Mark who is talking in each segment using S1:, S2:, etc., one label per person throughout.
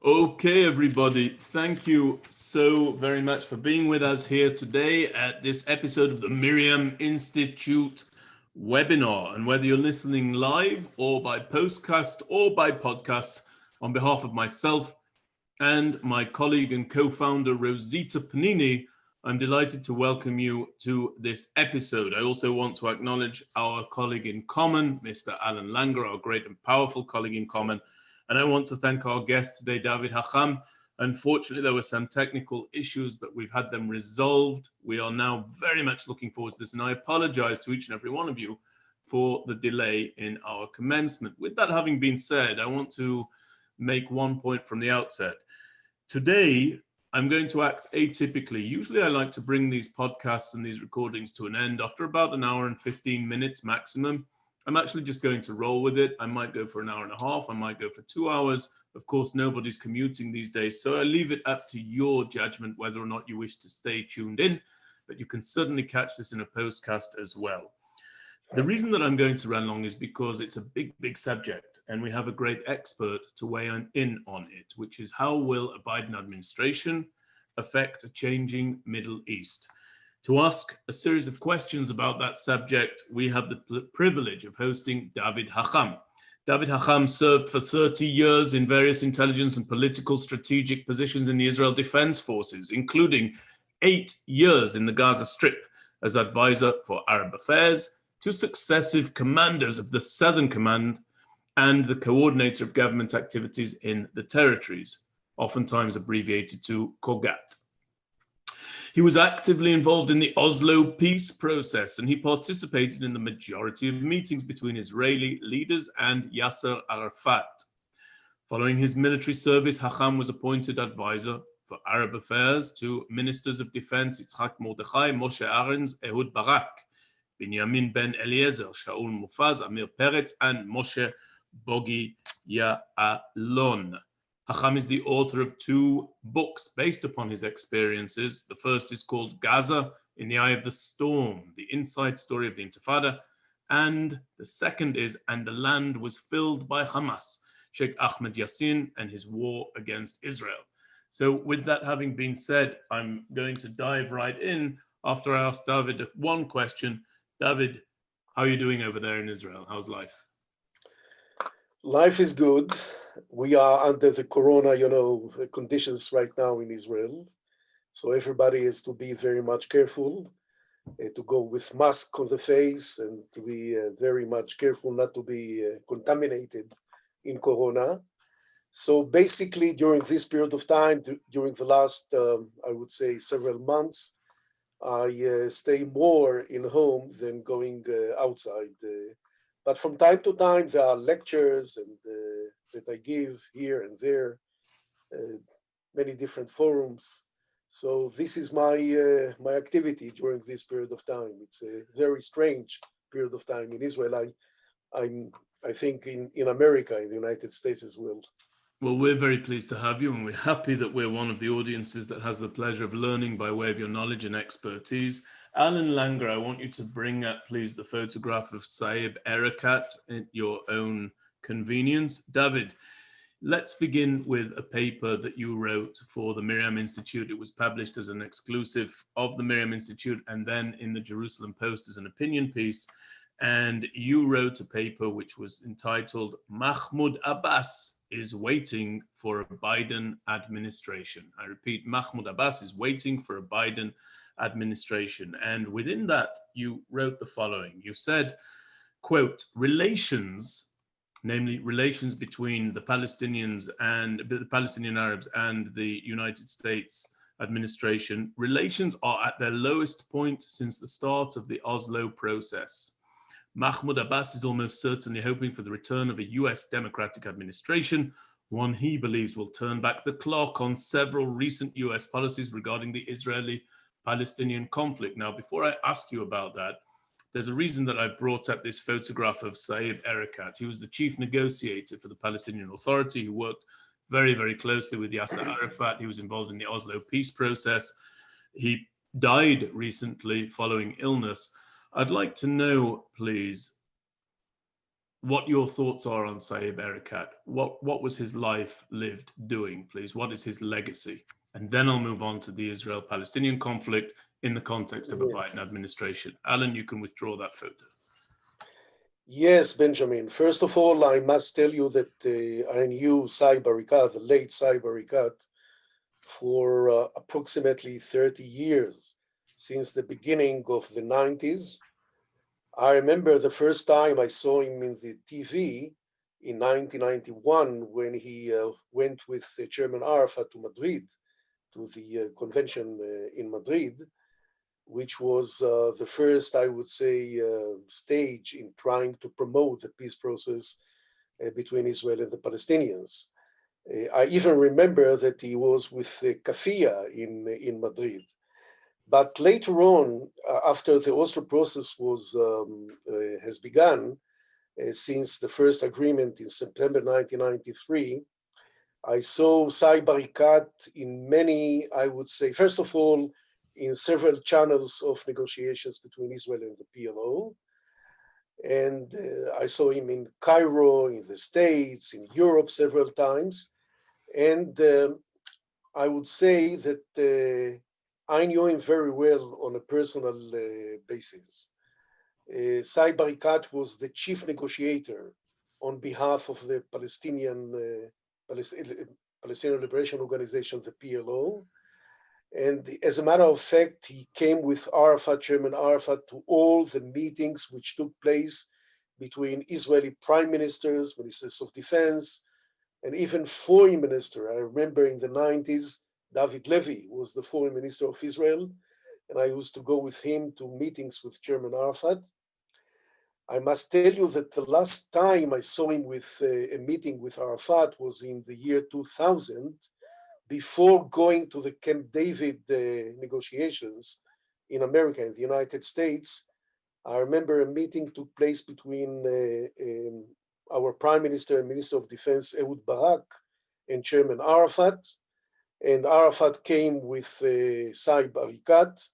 S1: Okay, everybody, thank you so very much for being with us here today at this episode of the MirYam Institute webinar. And whether you're listening live or by postcast or by podcast, on behalf of myself and my colleague and co-founder Rosita Panini, I'm delighted to welcome you to this episode. I also want to acknowledge our colleague in common, Mr. Alan Langer, our great and powerful colleague in common. And I want to thank our guest today, David Hacham. Unfortunately, there were some technical issues, but we've had them resolved. We are now very much looking forward to this, and I apologize to each and every one of you for the delay in our commencement. With that having been said, I want to make one point from the outset. Today, I'm going to act atypically. Usually I like to bring these podcasts and these recordings to an end after about an hour and 15 minutes maximum. I'm actually just going to roll with it. I might go for an hour and a half. I might go for 2 hours. Of course, nobody's commuting these days, so I leave it up to your judgment whether or not you wish to stay tuned in, but you can certainly catch this in a postcast as well. The reason that I'm going to run long is because it's a big subject, and we have a great expert to weigh in on it, which is how will a Biden administration affect a changing Middle East? To ask a series of questions about that subject, we have the privilege of hosting David Hacham. David Hacham served for 30 years in various intelligence and political strategic positions in the Israel Defense Forces, including 8 years in the Gaza Strip as advisor for Arab affairs to successive commanders of the Southern Command and the coordinator of government activities in the territories, oftentimes abbreviated to COGAT. He was actively involved in the Oslo peace process, and he participated in the majority of meetings between Israeli leaders and Yasser Arafat. Following his military service, Hacham was appointed advisor for Arab affairs to Ministers of Defense Yitzhak Mordechai, Moshe Arens, Ehud Barak, Binyamin Ben Eliezer, Shaul Mufaz, Amir Peretz, and Moshe Bogi Ya'alon. Hacham is the author of 2 books based upon his experiences. The first is called Gaza in the Eye of the Storm, the inside story of the Intifada. And the second is And the Land Was Filled by Hamas, Sheikh Ahmed Yassin and his war against Israel. So with that having been said, I'm going to dive right in after I ask David one question. David, how are you doing over there in Israel? How's life?
S2: Life is good. We are under the corona, conditions right now in Israel. So everybody has to be very much careful, to go with mask on the face and to be very much careful not to be contaminated in corona. So basically during this period of time, during the last, I would say several months, I stay more in home than going outside. But from time to time, there are lectures and that I give here and there, many different forums. So this is my activity during this period of time. It's a very strange period of time in Israel. I think in America, in the United States as well.
S1: Well, we're very pleased to have you, and we're happy that we're one of the audiences that has the pleasure of learning by way of your knowledge and expertise. Alan Langer, I want you to bring up, please, the photograph of Saeb Erekat at your own convenience. David, let's begin with a paper that you wrote for the MirYam Institute. It was published as an exclusive of the MirYam Institute and then in the Jerusalem Post as an opinion piece. And you wrote a paper which was entitled Mahmoud Abbas is waiting for a Biden administration. I repeat, Mahmoud Abbas is waiting for a Biden administration. And within that, you wrote the following. You said, quote, relations, namely relations between the Palestinians and the Palestinian Arabs and the United States administration, relations are at their lowest point since the start of the Oslo process. Mahmoud Abbas is almost certainly hoping for the return of a US Democratic administration, one he believes will turn back the clock on several recent US policies regarding the Israeli-Palestinian conflict. Now, before I ask you about that, there's a reason that I've brought up this photograph of Saeb Erekat. He was the chief negotiator for the Palestinian Authority, who worked very closely with Yasser Arafat. He was involved in the Oslo peace process. He died recently following illness. I'd like to know, please, what your thoughts are on Saeb Erekat. What was his life lived doing, please? What is his legacy? And then I'll move on to the Israel-Palestinian conflict in the context of a
S2: Yeah.
S1: Biden administration. Alan, you can withdraw that photo.
S2: Yes, Benjamin. First of all, I must tell you that I knew Saeb Erekat, the late Saeb Erekat, for approximately 30 years, since the beginning of the 90s. I remember the first time I saw him in the TV in 1991 when he went with Chairman Arafat to Madrid, to the convention in Madrid, which was the first, I would say, stage in trying to promote the peace process between Israel and the Palestinians. I even remember that he was with Kafia in Madrid. But later on, after the Oslo process has begun, since the first agreement in September 1993, I saw Saeb Erekat in many, I would say, first of all, in several channels of negotiations between Israel and the PLO. And I saw him in Cairo, in the States, in Europe several times. And I would say that I knew him very well on a personal basis. Saeb Erekat was the chief negotiator on behalf of the Palestinian Liberation Organization, the PLO. And as a matter of fact, he came with Arafat, Chairman Arafat, to all the meetings which took place between Israeli prime ministers, ministers of defense, and even foreign minister. I remember in the 90s, David Levy was the foreign minister of Israel, and I used to go with him to meetings with Chairman Arafat. I must tell you that the last time I saw him with a meeting with Arafat was in the year 2000, before going to the Camp David negotiations in America, in the United States. I remember a meeting took place between our Prime Minister and Minister of Defense, Ehud Barak, and Chairman Arafat. And Arafat came with Saeb Erekat.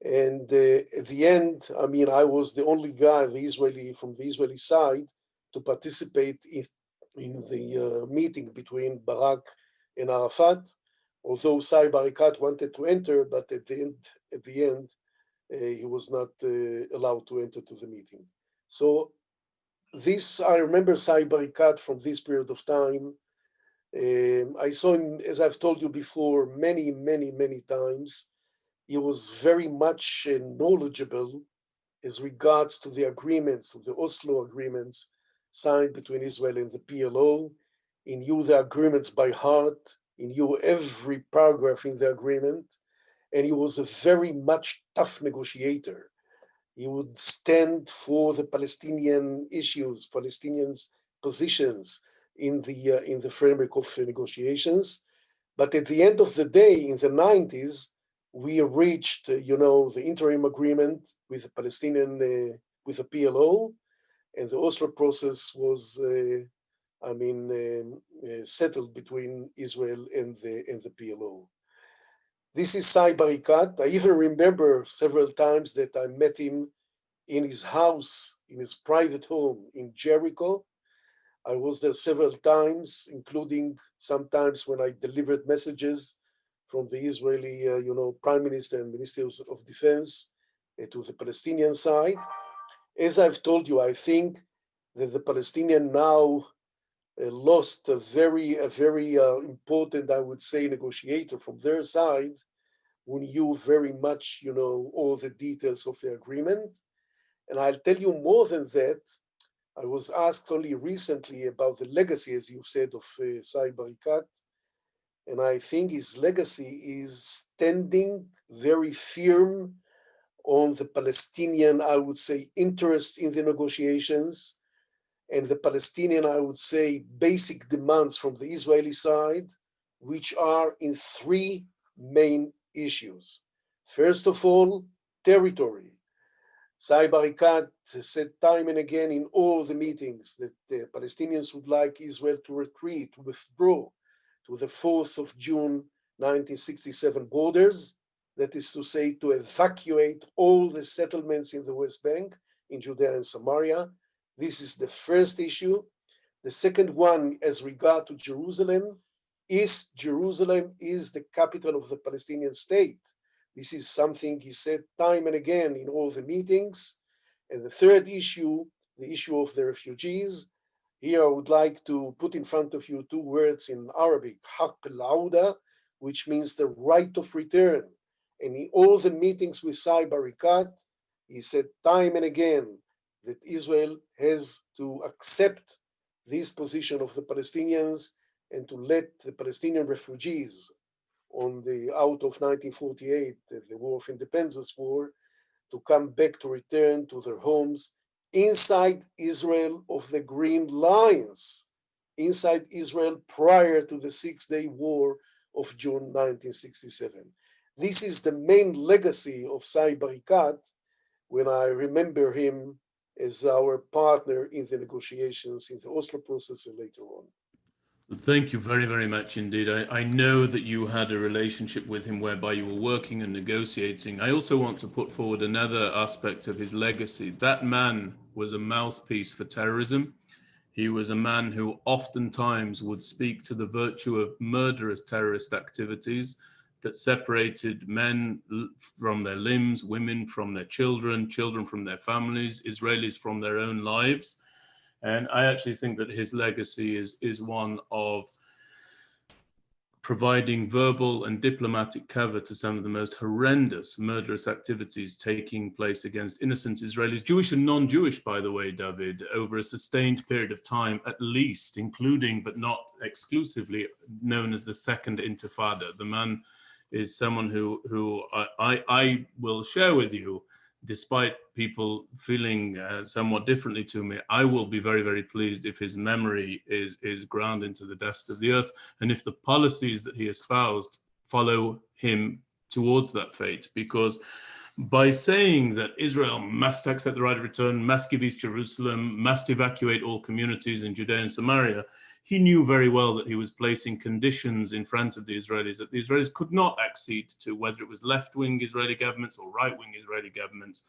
S2: And at the end, I mean, I was the only guy, from the Israeli side, to participate in the meeting between Barak and Arafat. Although Saeb Erekat wanted to enter, but at the end, he was not allowed to enter to the meeting. So I remember Saeb Erekat from this period of time. I saw him, as I've told you before, many, many, many times. He was very much knowledgeable as regards to the agreements, to the Oslo agreements signed between Israel and the PLO. He knew the agreements by heart. He knew every paragraph in the agreement. And he was a very much tough negotiator. He would stand for the Palestinian issues, Palestinians' positions in the framework of negotiations. But at the end of the day, in the 90s, we reached, the interim agreement with the with the PLO, and the Oslo process was, settled between Israel and the PLO. This is Saeb Erekat. I even remember several times that I met him in his house, in his private home in Jericho. I was there several times, including sometimes when I delivered messages from the Israeli, Prime Minister and Ministers of Defense to the Palestinian side. As I've told you, I think that the Palestinian now lost a very important, I would say, negotiator from their side who knew very much, all the details of the agreement. And I'll tell you more than that. I was asked only recently about the legacy, as you said, of Saeb Erekat. And I think his legacy is standing very firm on the Palestinian, I would say, interest in the negotiations, and the Palestinian, I would say, basic demands from the Israeli side, which are in three main issues. First of all, territory. Saeb Erekat said time and again in all the meetings that the Palestinians would like Israel to retreat, to withdraw to the 4th of June 1967 borders, that is to say, to evacuate all the settlements in the West Bank, in Judea and Samaria. This is the first issue. The second one, as regard to Jerusalem, is Jerusalem is the capital of the Palestinian state. This is something he said time and again in all the meetings. And the third issue, the issue of the refugees. Here I would like to put in front of you two words in Arabic, haq al-auda, which means the right of return. And in all the meetings with Sai Barikat, he said time and again that Israel has to accept this position of the Palestinians and to let the Palestinian refugees on the out of 1948, the War of Independence War, to come back to return to their homes inside Israel of the Green Lines, inside Israel prior to the Six-Day War of June 1967. This is the main legacy of Sai Barikat when I remember him as our partner in the negotiations in the Oslo process and later on.
S1: Thank you very, very much indeed. I know that you had a relationship with him whereby you were working and negotiating. I also want to put forward another aspect of his legacy. That man was a mouthpiece for terrorism. He was a man who oftentimes would speak to the virtue of murderous terrorist activities that separated men from their limbs, women from their children, children from their families, Israelis from their own lives. And I actually think that his legacy is one of providing verbal and diplomatic cover to some of the most horrendous murderous activities taking place against innocent Israelis, Jewish and non-Jewish, by the way, David, over a sustained period of time, at least, including but not exclusively known as the Second Intifada. The man is someone who I will share with you, despite people feeling somewhat differently to me. I will be very, very pleased if his memory is ground into the dust of the earth, and if the policies that he espoused follow him towards that fate. Because by saying that Israel must accept the right of return, must give East Jerusalem, must evacuate all communities in Judea and Samaria, he knew very well that he was placing conditions in front of the Israelis that the Israelis could not accede to, whether it was left-wing Israeli governments or right-wing Israeli governments.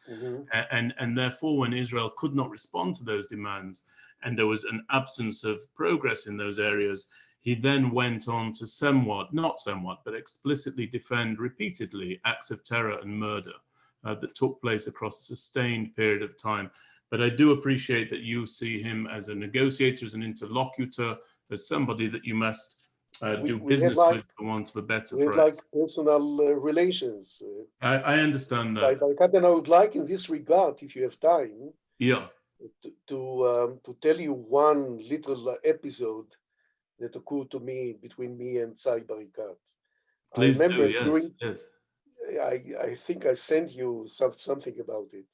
S1: And therefore, when Israel could not respond to those demands, and there was an absence of progress in those areas, he then went on to not somewhat, but explicitly defend repeatedly acts of terror and murder that took place across a sustained period of time. But I do appreciate that you see him as a negotiator, as an interlocutor, as somebody that you must do business with for once for better.
S2: We had like personal relations.
S1: I understand that.
S2: And I would like in this regard, if you have time,
S1: Yeah,
S2: to tell you one little episode that occurred to me between me and Sai Barikat.
S1: please
S2: I remember
S1: do, yes.
S2: I think I sent you something about it.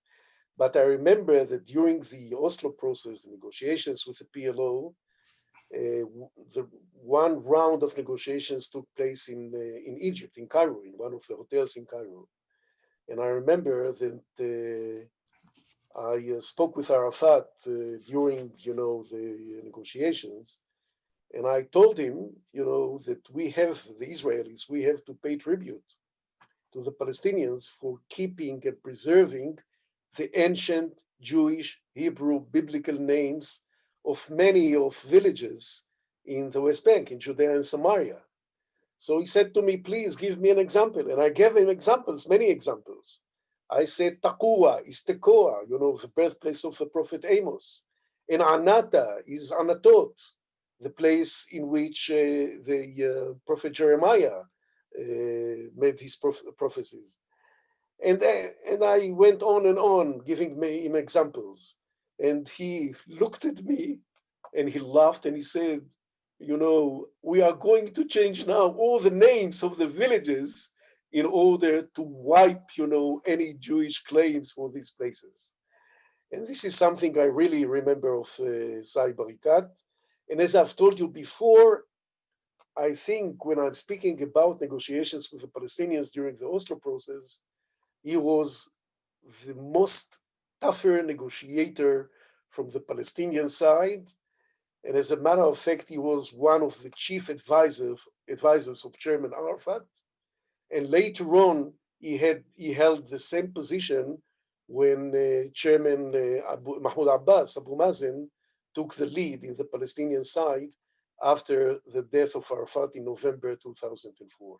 S2: But I remember that during the Oslo process, the negotiations with the PLO, the one round of negotiations took place in Egypt, in Cairo, in one of the hotels in Cairo. And I remember that I spoke with Arafat during, the negotiations. And I told him, that we have, the Israelis, we have to pay tribute to the Palestinians for keeping and preserving the ancient Jewish, Hebrew, biblical names of many of villages in the West Bank, in Judea and Samaria. So he said to me, please give me an example. And I gave him examples, many examples. I said, Tekoa is Tekoa, the birthplace of the prophet Amos. And Anata is Anatot, the place in which the prophet Jeremiah made his prophecies. And I went on, giving him examples. And he looked at me and he laughed and he said, we are going to change now all the names of the villages in order to wipe, any Jewish claims for these places. And this is something I really remember of Sai Barikat. And as I've told you before, I think when I'm speaking about negotiations with the Palestinians during the Oslo process, he was the most tougher negotiator from the Palestinian side. And as a matter of fact, he was one of the chief advisors of Chairman Arafat. And later on, he held the same position when Chairman Mahmoud Abbas, Abu Mazen, took the lead in the Palestinian side after the death of Arafat in November 2004.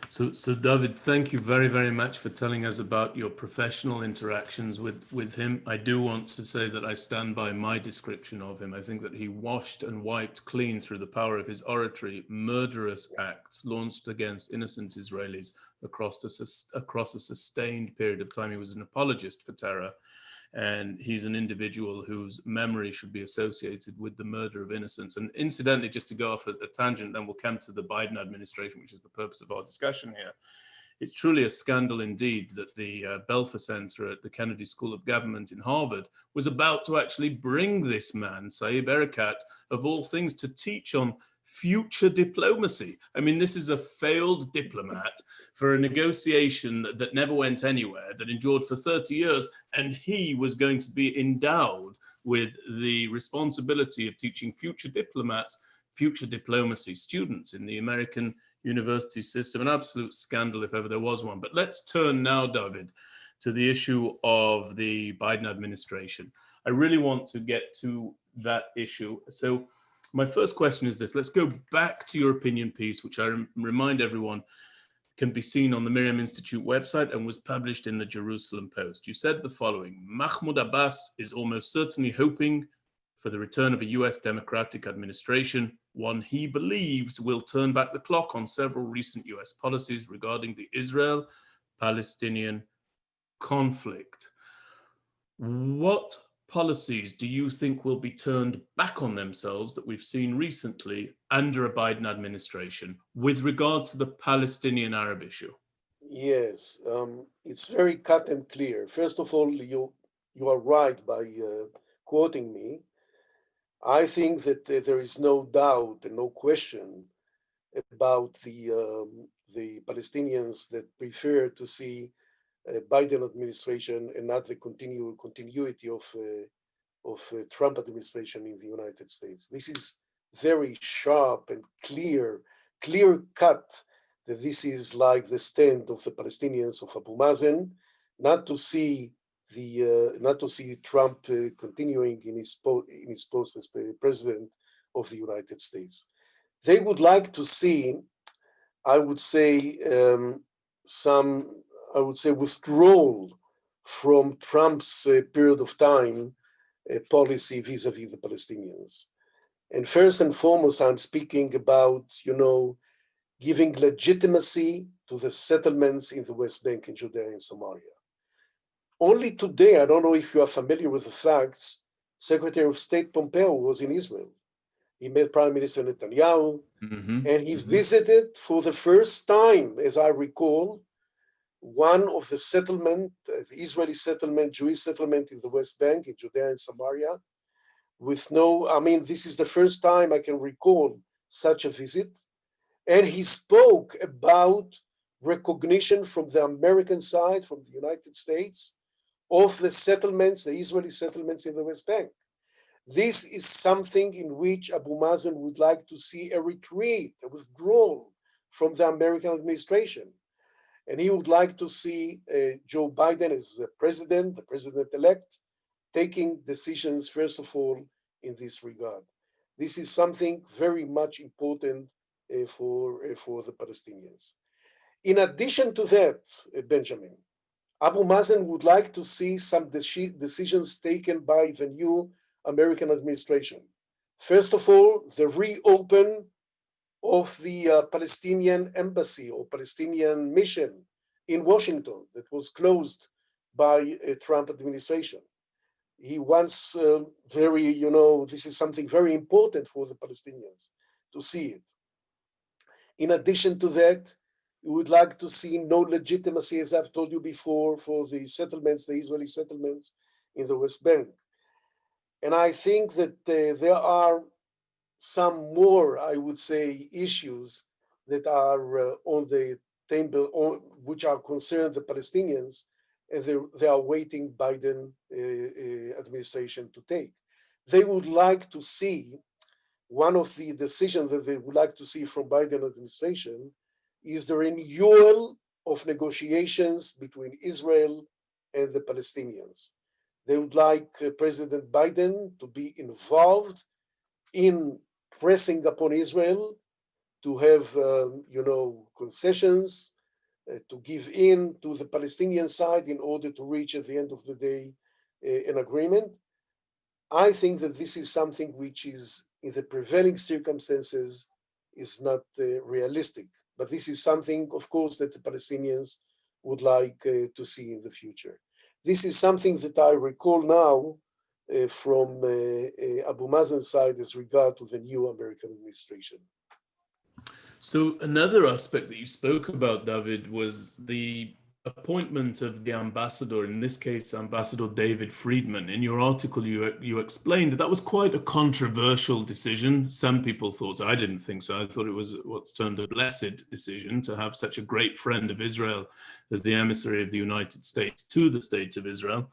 S1: So David, thank you very, very much for telling us about your professional interactions with him. I do want to say that I stand by my description of him. I think that he washed and wiped clean through the power of his oratory murderous acts launched against innocent Israelis across a sustained period of time. He was an apologist for terror. And he's an individual whose memory should be associated with the murder of innocents. And incidentally, just to go off a tangent, then we'll come to the Biden administration, which is the purpose of our discussion here. It's truly a scandal indeed that the Belfer Center at the Kennedy School of Government in Harvard was about to actually bring this man, Saeb Erekat, of all things, to teach on future diplomacy. I mean, this is a failed diplomat for a negotiation that never went anywhere, that endured for 30 years, and he was going to be endowed with the responsibility of teaching future diplomats, future diplomacy students in the American university system. An absolute scandal if ever there was one. But let's turn now, David, to the issue of the Biden administration. I really want to get to that issue. So my first question is this. Let's go back to your opinion piece, which I remind everyone can be seen on the MirYam Institute website and was published in the Jerusalem Post. You said the following: Mahmoud Abbas is almost certainly hoping for the return of a US Democratic administration, one he believes will turn back the clock on several recent US policies regarding the Israel-Palestinian conflict. What policies do you think will be turned back on themselves that we've seen recently under a Biden administration with regard to the Palestinian Arab issue?
S2: Yes, it's very cut and clear. First of all, you are right by quoting me. I think that there is no doubt and no question about the Palestinians that prefer to see Biden administration and not the continuity of Trump administration in the United States. This is very sharp and clear cut that this is like the stand of the Palestinians of Abu Mazen, not to see Trump continuing in his post as president of the United States. They would like to see, I would say, withdrawal from Trump's period of time policy vis-a-vis the Palestinians. And first and foremost, I'm speaking about, giving legitimacy to the settlements in the West Bank and Judea and Samaria. Only today, I don't know if you are familiar with the facts, Secretary of State Pompeo was in Israel. He met Prime Minister Netanyahu, and he visited for the first time, as I recall, one of the the Israeli settlement, Jewish settlement in the West Bank, in Judea and Samaria, this is the first time I can recall such a visit. And he spoke about recognition from the American side, from the United States, of the settlements, the Israeli settlements in the West Bank. This is something in which Abu Mazen would like to see a retreat, a withdrawal from the American administration. And he would like to see Joe Biden as the president-elect, taking decisions, first of all, in this regard. This is something very much important for the Palestinians. In addition to that, Benjamin, Abu Mazen would like to see some decisions taken by the new American administration. First of all, the reopen of the Palestinian embassy or Palestinian mission in Washington that was closed by a Trump administration. He wants this is something very important for the Palestinians to see it. In addition to that, we would like to see no legitimacy, as I've told you before, for the settlements, the Israeli settlements in the West Bank. And I think that there are some more, I would say, issues that are on the table, which are concerned the Palestinians, and they are waiting Biden administration to take. They would like to see, one of the decisions that they would like to see from Biden administration is the renewal of negotiations between Israel and the Palestinians. They would like President Biden to be involved in pressing upon Israel to have, concessions, to give in to the Palestinian side in order to reach, at the end of the day, an agreement. I think that this is something which is, in the prevailing circumstances, is not realistic. But this is something, of course, that the Palestinians would like to see in the future. This is something that I recall now from Abu Mazen's side as regard to the new American administration.
S1: So another aspect that you spoke about, David, was the appointment of the ambassador, in this case, Ambassador David Friedman. In your article, you explained that that was quite a controversial decision. Some people thought so. I didn't think so. I thought it was what's termed a blessed decision to have such a great friend of Israel as the emissary of the United States to the State of Israel.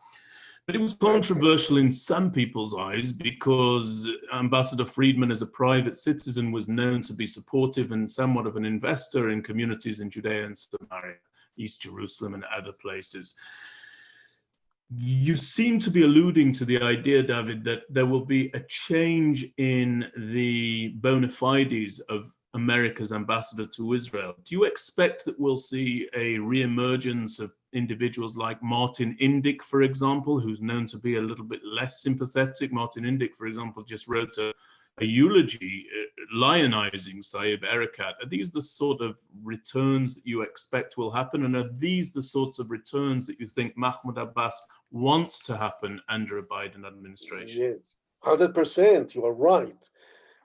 S1: But it was controversial in some people's eyes because Ambassador Friedman, as a private citizen, was known to be supportive and somewhat of an investor in communities in Judea and Samaria, East Jerusalem, and other places. You seem to be alluding to the idea, David, that there will be a change in the bona fides of America's ambassador to Israel. Do you expect that we'll see a reemergence of individuals like Martin Indyk, for example, who's known to be a little bit less sympathetic? Martin Indyk, for example, just wrote a eulogy lionizing Saeb Erekat. Are these the sort of returns that you expect will happen? And are these the sorts of returns that you think Mahmoud Abbas wants to happen under a Biden administration?
S2: Yes, 100%, you are right.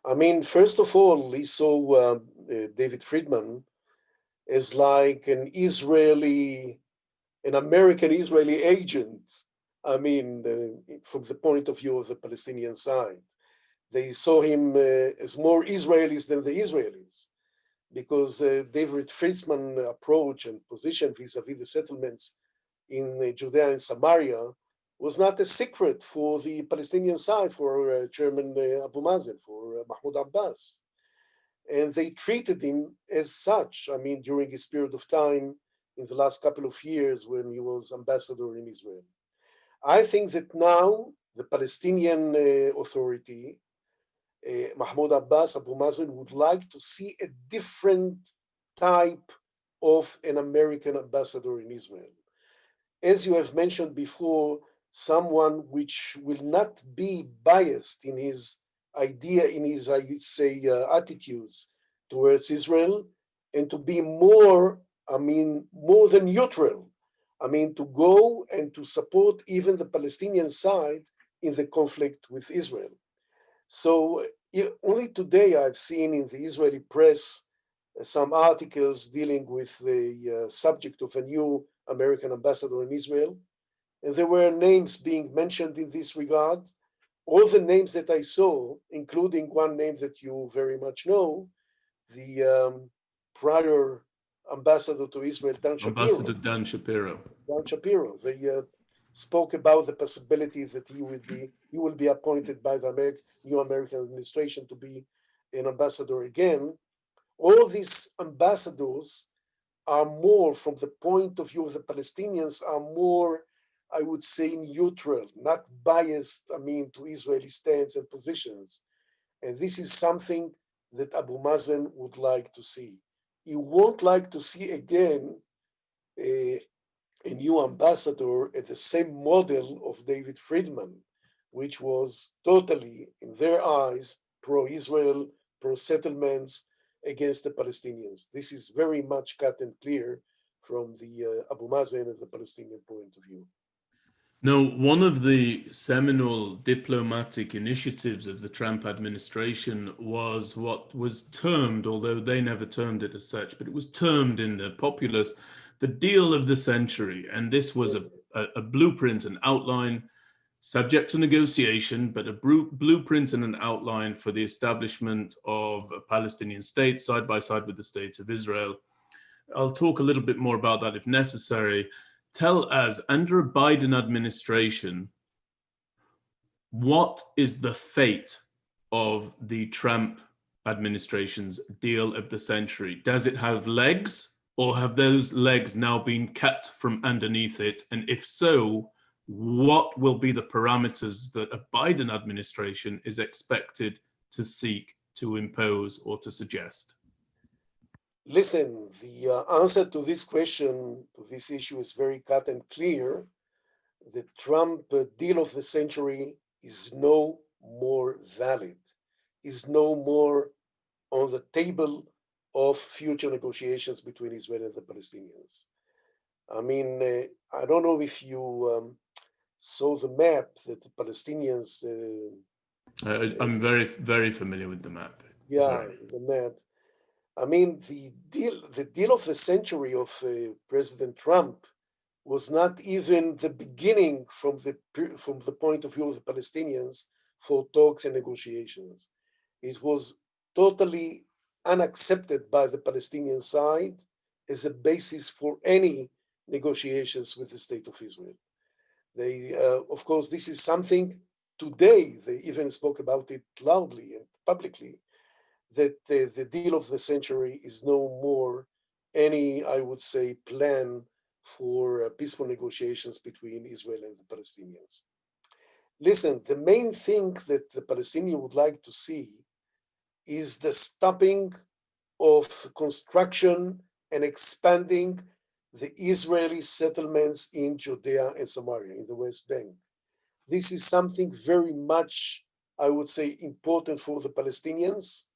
S2: I mean, first of all, he saw David Friedman as like an American Israeli agent. I mean, from the point of view of the Palestinian side. They saw him as more Israelis than the Israelis, because David Friedman's approach and position vis-a-vis the settlements in Judea and Samaria was not a secret for the Palestinian side, for Chairman Abu Mazen, for Mahmoud Abbas. And they treated him as such, I mean, during his period of time in the last couple of years when he was ambassador in Israel. I think that now the Palestinian Authority, Mahmoud Abbas, Abu Mazen, would like to see a different type of an American ambassador in Israel. As you have mentioned before, someone which will not be biased in his idea, in his, I would say, attitudes towards Israel, and to be more than neutral. I mean, to go and to support even the Palestinian side in the conflict with Israel. So only today I've seen in the Israeli press some articles dealing with the subject of a new American ambassador in Israel. And there were names being mentioned in this regard. All the names that I saw, including one name that you very much know, the prior ambassador to Israel, Dan Shapiro.
S1: Ambassador Dan Shapiro.
S2: Dan Shapiro. They spoke about the possibility that he will be appointed by the new American administration to be an ambassador again. All these ambassadors are more, from the point of view of the Palestinians, are more, I would say, neutral, not biased, to Israeli stands and positions. And this is something that Abu Mazen would like to see. He won't like to see again a new ambassador at the same model of David Friedman, which was totally, in their eyes, pro-Israel, pro-settlements against the Palestinians. This is very much cut and clear from the Abu Mazen and the Palestinian point of view.
S1: Now, one of the seminal diplomatic initiatives of the Trump administration was what was termed, although they never termed it as such, but it was termed in the populace, the deal of the century. And this was a blueprint, an outline, subject to negotiation, but a blueprint and an outline for the establishment of a Palestinian state side by side with the state of Israel. I'll talk a little bit more about that if necessary. Tell us, under a Biden administration, what is the fate of the Trump administration's deal of the century? Does it have legs? or have those legs now been cut from underneath it? And if so, what will be the parameters that a Biden administration is expected to seek to impose or to suggest?
S2: Listen, the answer to this question, to this issue, is very cut and clear. The Trump deal of the century is no more valid, is no more on the table of future negotiations between Israel and the Palestinians. I mean, I don't know if you saw the map that the Palestinians.
S1: I'm very, very familiar with the map.
S2: Yeah,
S1: Very.
S2: the map. I mean, the deal of the century of President Trump was not even the beginning from the point of view of the Palestinians for talks and negotiations. It was totally unaccepted by the Palestinian side as a basis for any negotiations with the state of Israel. They, of course, this is something today, they even spoke about it loudly and publicly, that the deal of the century is no more any, I would say, plan for peaceful negotiations between Israel and the Palestinians. Listen, the main thing that the Palestinians would like to see is the stopping of construction and expanding the Israeli settlements in Judea and Samaria, in the West Bank. This is something very much, I would say, important for the Palestinians.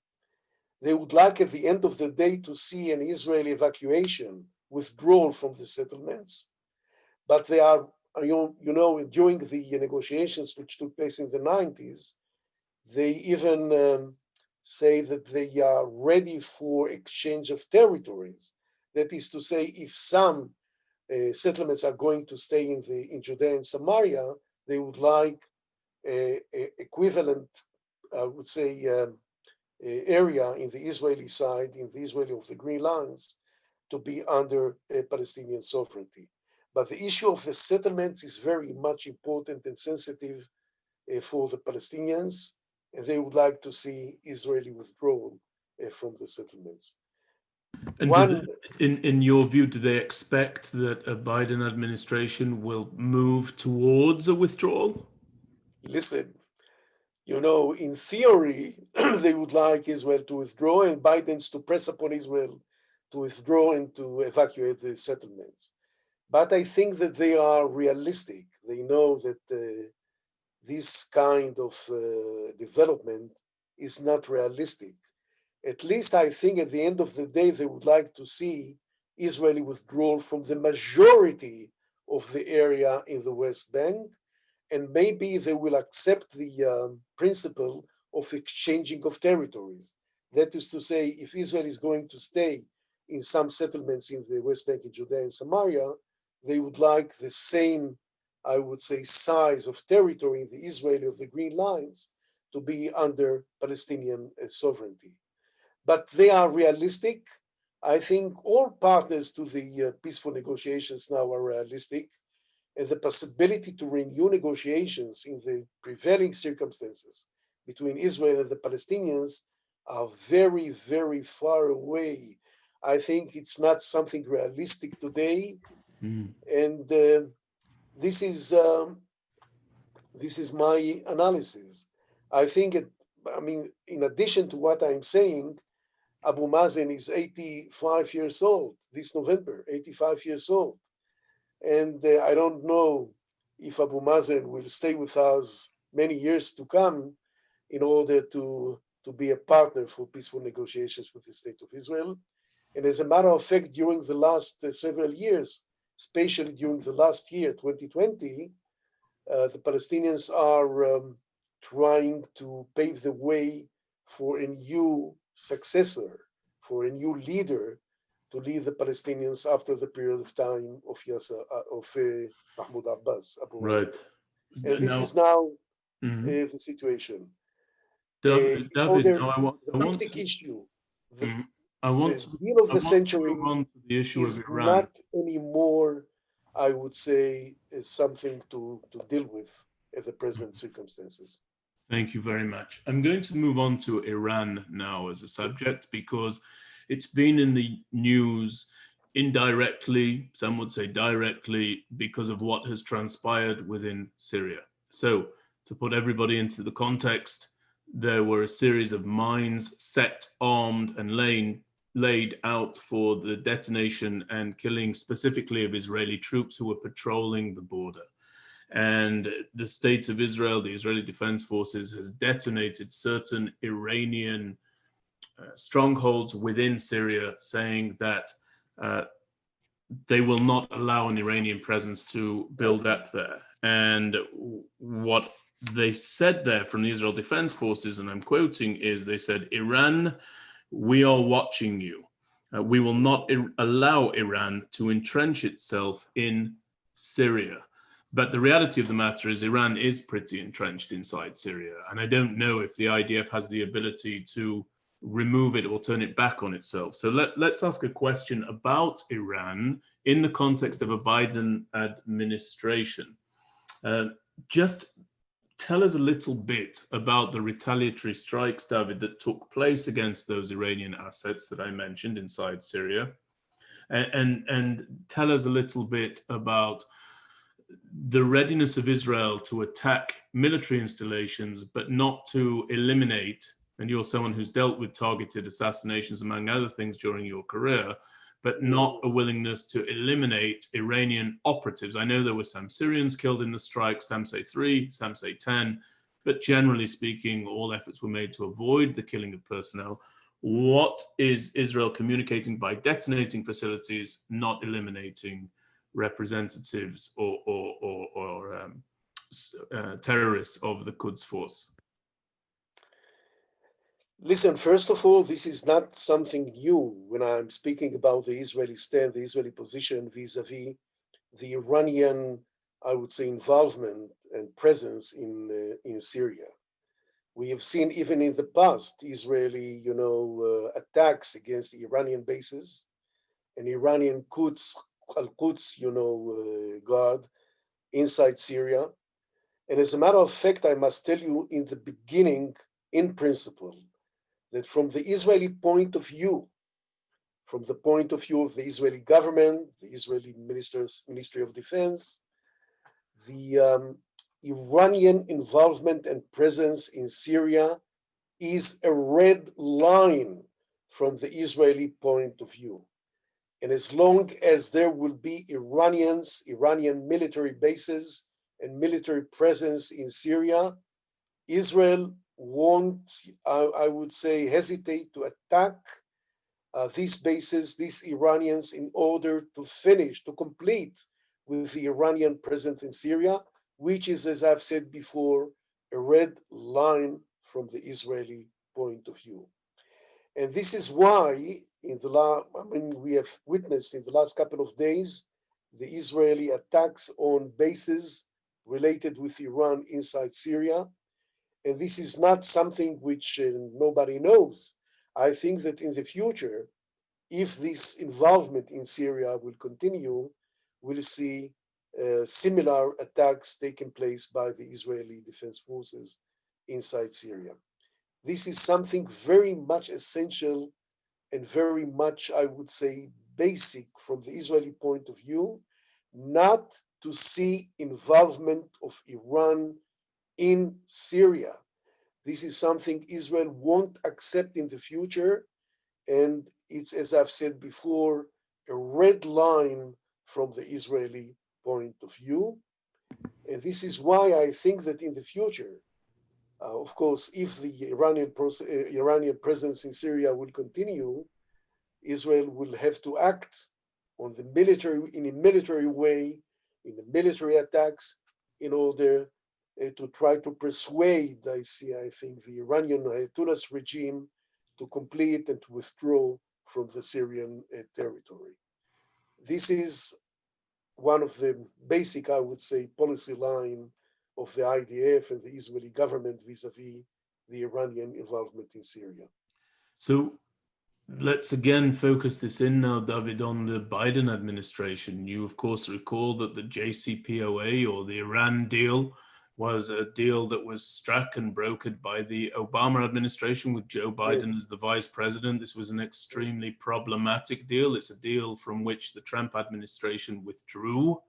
S2: They would like at the end of the day to see an Israeli evacuation, withdrawal from the settlements. But they are, during the negotiations which took place in the 90s, they even say that they are ready for exchange of territories. That is to say, if some settlements are going to stay in Judea and Samaria, they would like equivalent, I would say, area in the Israeli side, in the Israeli of the Green Lines, to be under Palestinian sovereignty. But the issue of the settlements is very much important and sensitive for the Palestinians, and they would like to see Israeli withdrawal from the settlements.
S1: And in your view, do they expect that a Biden administration will move towards a withdrawal?
S2: Listen, in theory, they would like Israel to withdraw and Biden's to press upon Israel to withdraw and to evacuate the settlements. But I think that they are realistic. They know that this kind of development is not realistic. At least I think at the end of the day, they would like to see Israeli withdrawal from the majority of the area in the West Bank, and maybe they will accept the principle of exchanging of territories. That is to say, if Israel is going to stay in some settlements in the West Bank, in Judea and Samaria, they would like the same, I would say, size of territory in the Israeli of the Green Lines to be under Palestinian sovereignty. But they are realistic. I think all partners to the peaceful negotiations now are realistic, and the possibility to renew negotiations in the prevailing circumstances between Israel and the Palestinians are very, very far away. I think it's not something realistic today, and this is my analysis. I think in addition to what I'm saying, Abu Mazen is 85 years old this November, 85 years old. And I don't know if Abu Mazen will stay with us many years to come in order to be a partner for peaceful negotiations with the State of Israel. And as a matter of fact, during the last several years, especially during the last year, 2020, the Palestinians are trying to pave the way for a new successor, for a new leader to lead the Palestinians after the period of time of Mahmoud Abbas, Abu
S1: Right.
S2: Mazen. And this
S1: Now,
S2: is now
S1: mhm.
S2: the situation.
S1: David, now
S2: The
S1: I want
S2: basic
S1: to,
S2: issue,
S1: mhm. I want
S2: the
S1: to,
S2: deal of
S1: I
S2: the
S1: want to move
S2: century
S1: on to the issue of
S2: is
S1: Iran.
S2: not anymore, I would say, something to deal with at the present circumstances.
S1: Thank you very much. I'm going to move on to Iran now as a subject because it's been in the news indirectly, some would say directly, because of what has transpired within Syria. So, to put everybody into the context, there were a series of mines set, armed, and laid out for the detonation and killing specifically of Israeli troops who were patrolling the border. And the state of Israel, the Israeli Defense Forces, has detonated certain Iranian strongholds within Syria, saying that they will not allow an Iranian presence to build up there. And what they said there from the Israel Defense Forces, and I'm quoting, is they said, Iran, we are watching you. We will not allow Iran to entrench itself in Syria. But the reality of the matter is Iran is pretty entrenched inside Syria. And I don't know if the IDF has the ability to remove it or turn it back on itself. So let's ask a question about Iran in the context of a Biden administration. Just tell us a little bit about the retaliatory strikes, David, that took place against those Iranian assets that I mentioned inside Syria. And tell us a little bit about the readiness of Israel to attack military installations, but not to eliminate, and you're someone who's dealt with targeted assassinations, among other things, during your career, but not a willingness to eliminate Iranian operatives. I know there were some Syrians killed in the strike, some say 3, some say 10, but generally speaking, all efforts were made to avoid the killing of personnel. What is Israel communicating by detonating facilities, not eliminating representatives or terrorists of the Quds force?
S2: Listen, first of all, this is not something new when I'm speaking about the Israeli stand, the Israeli position vis-a-vis the Iranian, I would say, involvement and presence in Syria. We have seen even in the past Israeli, attacks against Iranian bases and Iranian Al-Quds, guard inside Syria. And as a matter of fact, I must tell you in the beginning, in principle, that from the Israeli point of view, from the point of view of the Israeli government, the Israeli Ministry of Defense, the Iranian involvement and presence in Syria is a red line from the Israeli point of view. And as long as there will be Iranian military bases and military presence in Syria, Israel won't, I would say, hesitate to attack these bases, these Iranians, in order to complete with the Iranian presence in Syria, which is, as I've said before, a red line from the Israeli point of view. And this is why we have witnessed in the last couple of days, the Israeli attacks on bases related with Iran inside Syria. And this is not something which nobody knows. I think that in the future, if this involvement in Syria will continue, we'll see similar attacks taking place by the Israeli Defense Forces inside Syria. This is something very much essential and very much, I would say, basic from the Israeli point of view, not to see involvement of Iran in Syria. This is something Israel won't accept in the future. And it's, as I've said before, a red line from the Israeli point of view. And this is why I think that in the future, of course, if the Iranian presence in Syria will continue, Israel will have to act in a military way, in the military attacks, in order to try to persuade, I think, the Iranian Ayatollah's regime to complete and to withdraw from the Syrian territory. This is one of the basic, I would say, policy line of the IDF and the Israeli government vis-a-vis the Iranian involvement in Syria.
S1: So let's again focus this in now, David, on the Biden administration. You, of course, recall that the JCPOA, or the Iran deal, was a deal that was struck and brokered by the Obama administration with Joe Biden as the vice president. This was an extremely problematic deal. It's a deal from which the Trump administration withdrew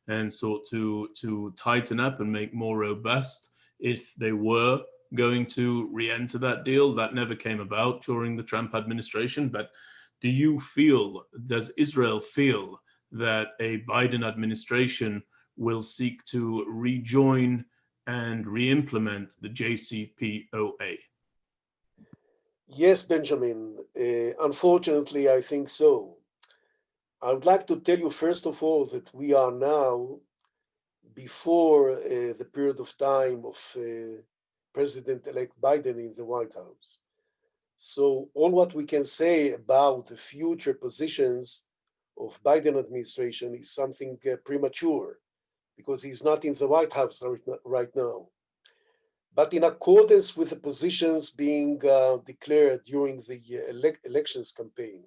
S1: and sought to tighten up and make more robust if they were going to re-enter that deal. That never came about during the Trump administration. But does Israel feel that a Biden administration will seek to rejoin and re-implement the JCPOA?
S2: Yes, Benjamin. Unfortunately, I think so. I would like to tell you, first of all, that we are now before the period of time of President-elect Biden in the White House. So all what we can say about the future positions of Biden administration is something premature, because he's not in the White House right now. But in accordance with the positions being declared during the elections campaign,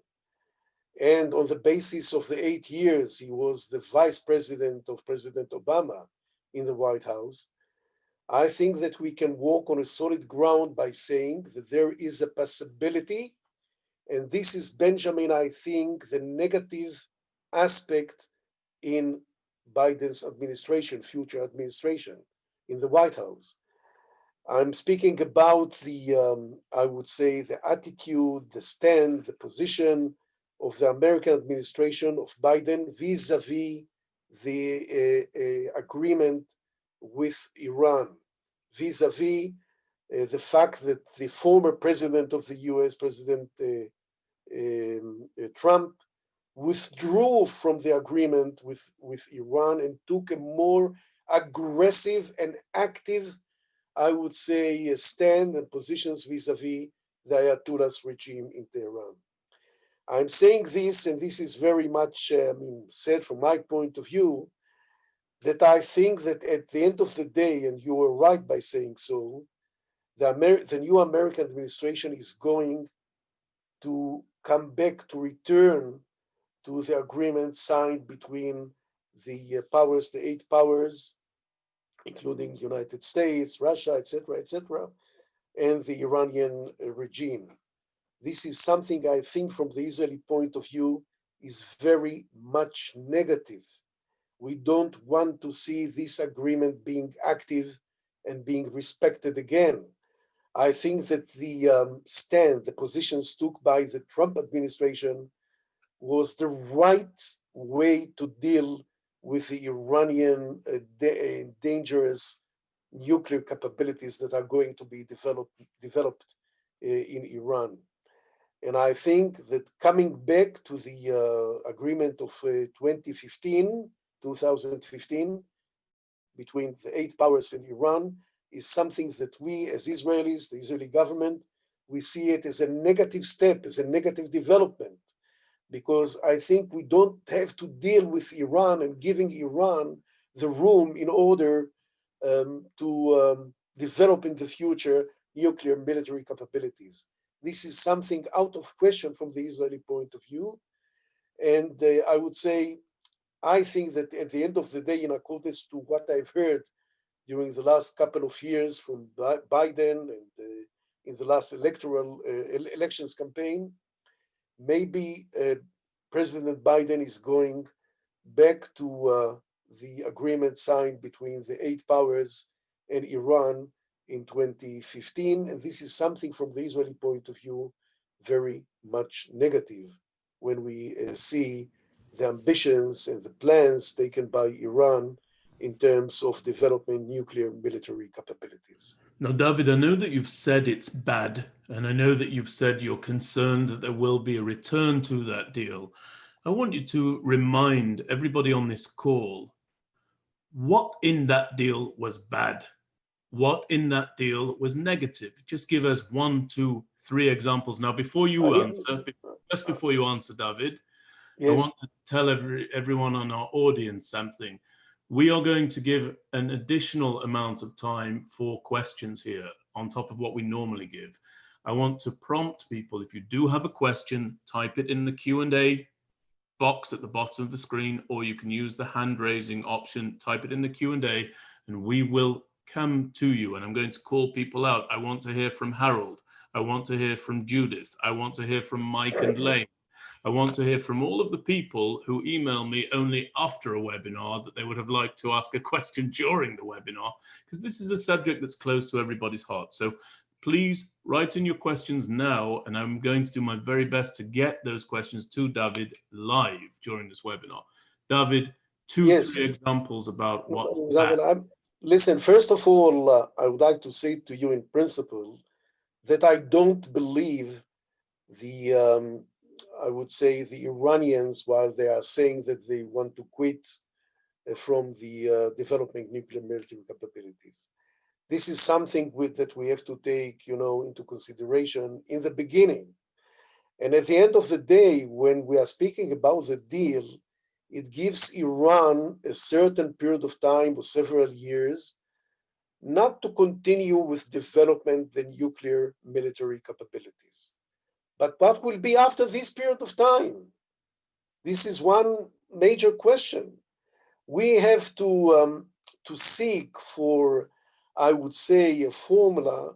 S2: and on the basis of the 8 years he was the vice president of President Obama in the White House, I think that we can walk on a solid ground by saying that there is a possibility, and this is, Benjamin, I think, the negative aspect in Biden's administration, future administration in the White House. I'm speaking about I would say, the attitude, the stand, the position of the American administration of Biden vis-a-vis the agreement with Iran, vis-a-vis the fact that the former president of the US, President Trump, withdrew from the agreement with Iran and took a more aggressive and active, I would say, stand and positions vis-a-vis the Ayatollah's regime in Tehran. I'm saying this, and this is very much said from my point of view, that I think that at the end of the day, and you were right by saying so, the new American administration is going to come back, to return to the agreement signed between the powers, the 8 powers, including United States, Russia, etc., and the Iranian regime. This is something I think from the Israeli point of view is very much negative. We don't want to see this agreement being active and being respected again. I think that the positions took by the Trump administration was the right way to deal with the Iranian dangerous nuclear capabilities that are going to be developed in Iran. And I think that coming back to the agreement of 2015, between the 8 powers in Iran is something that we as Israelis, the Israeli government, we see it as a negative step, as a negative development, because I think we don't have to deal with Iran and giving Iran the room in order to develop in the future nuclear military capabilities. This is something out of question from the Israeli point of view. And I would say, I think that at the end of the day, in accordance to what I've heard during the last couple of years from Biden and in the last elections campaign, maybe President Biden is going back to the agreement signed between the 8 powers and Iran in 2015. And this is something from the Israeli point of view, very much negative when we see the ambitions and the plans taken by Iran in terms of developing nuclear military capabilities.
S1: Now, David, I know that you've said it's bad, and I know that you've said you're concerned that there will be a return to that deal. I want you to remind everybody on this call what in that deal was bad. What in that deal was negative? Just give us 1, 2, 3 examples. Now, before you answer, David,
S2: yes.
S1: I want to tell everyone on our audience something. We are going to give an additional amount of time for questions here on top of what we normally give. I want to prompt people, if you do have a question, type it in the Q&A box at the bottom of the screen, or you can use the hand raising option, type it in the Q&A, and we will come to you, and I'm going to call people out. I want to hear from Harold. I want to hear from Judith. I want to hear from Mike and Lane. I want to hear from all of the people who email me only after a webinar that they would have liked to ask a question during the webinar, because this is a subject that's close to everybody's heart. So please write in your questions now, and I'm going to do my very best to get those questions to David live during this webinar. David,
S2: Yes.
S1: 3 examples about what's
S2: Example, listen, first of all, I would like to say to you in principle that I don't believe the, I would say, the Iranians, while they are saying that they want to quit from the developing nuclear military capabilities. This is something that we have to take, into consideration in the beginning. And at the end of the day, when we are speaking about the deal, it gives Iran a certain period of time, or several years, not to continue with development the nuclear military capabilities. But what will be after this period of time? This is one major question. We have to seek for, I would say, a formula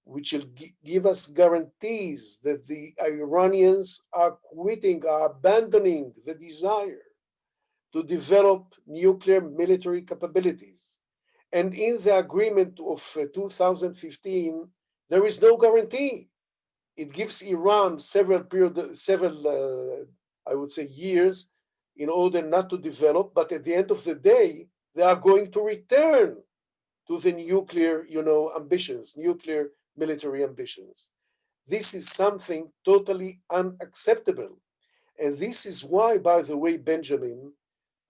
S2: which will give us guarantees that the Iranians are quitting, are abandoning the desire to develop nuclear military capabilities. And in the agreement of 2015, there is no guarantee. It gives Iran several, I would say, years in order not to develop, but at the end of the day, they are going to return to the nuclear, ambitions, nuclear military ambitions. This is something totally unacceptable. And this is why, by the way, Benjamin,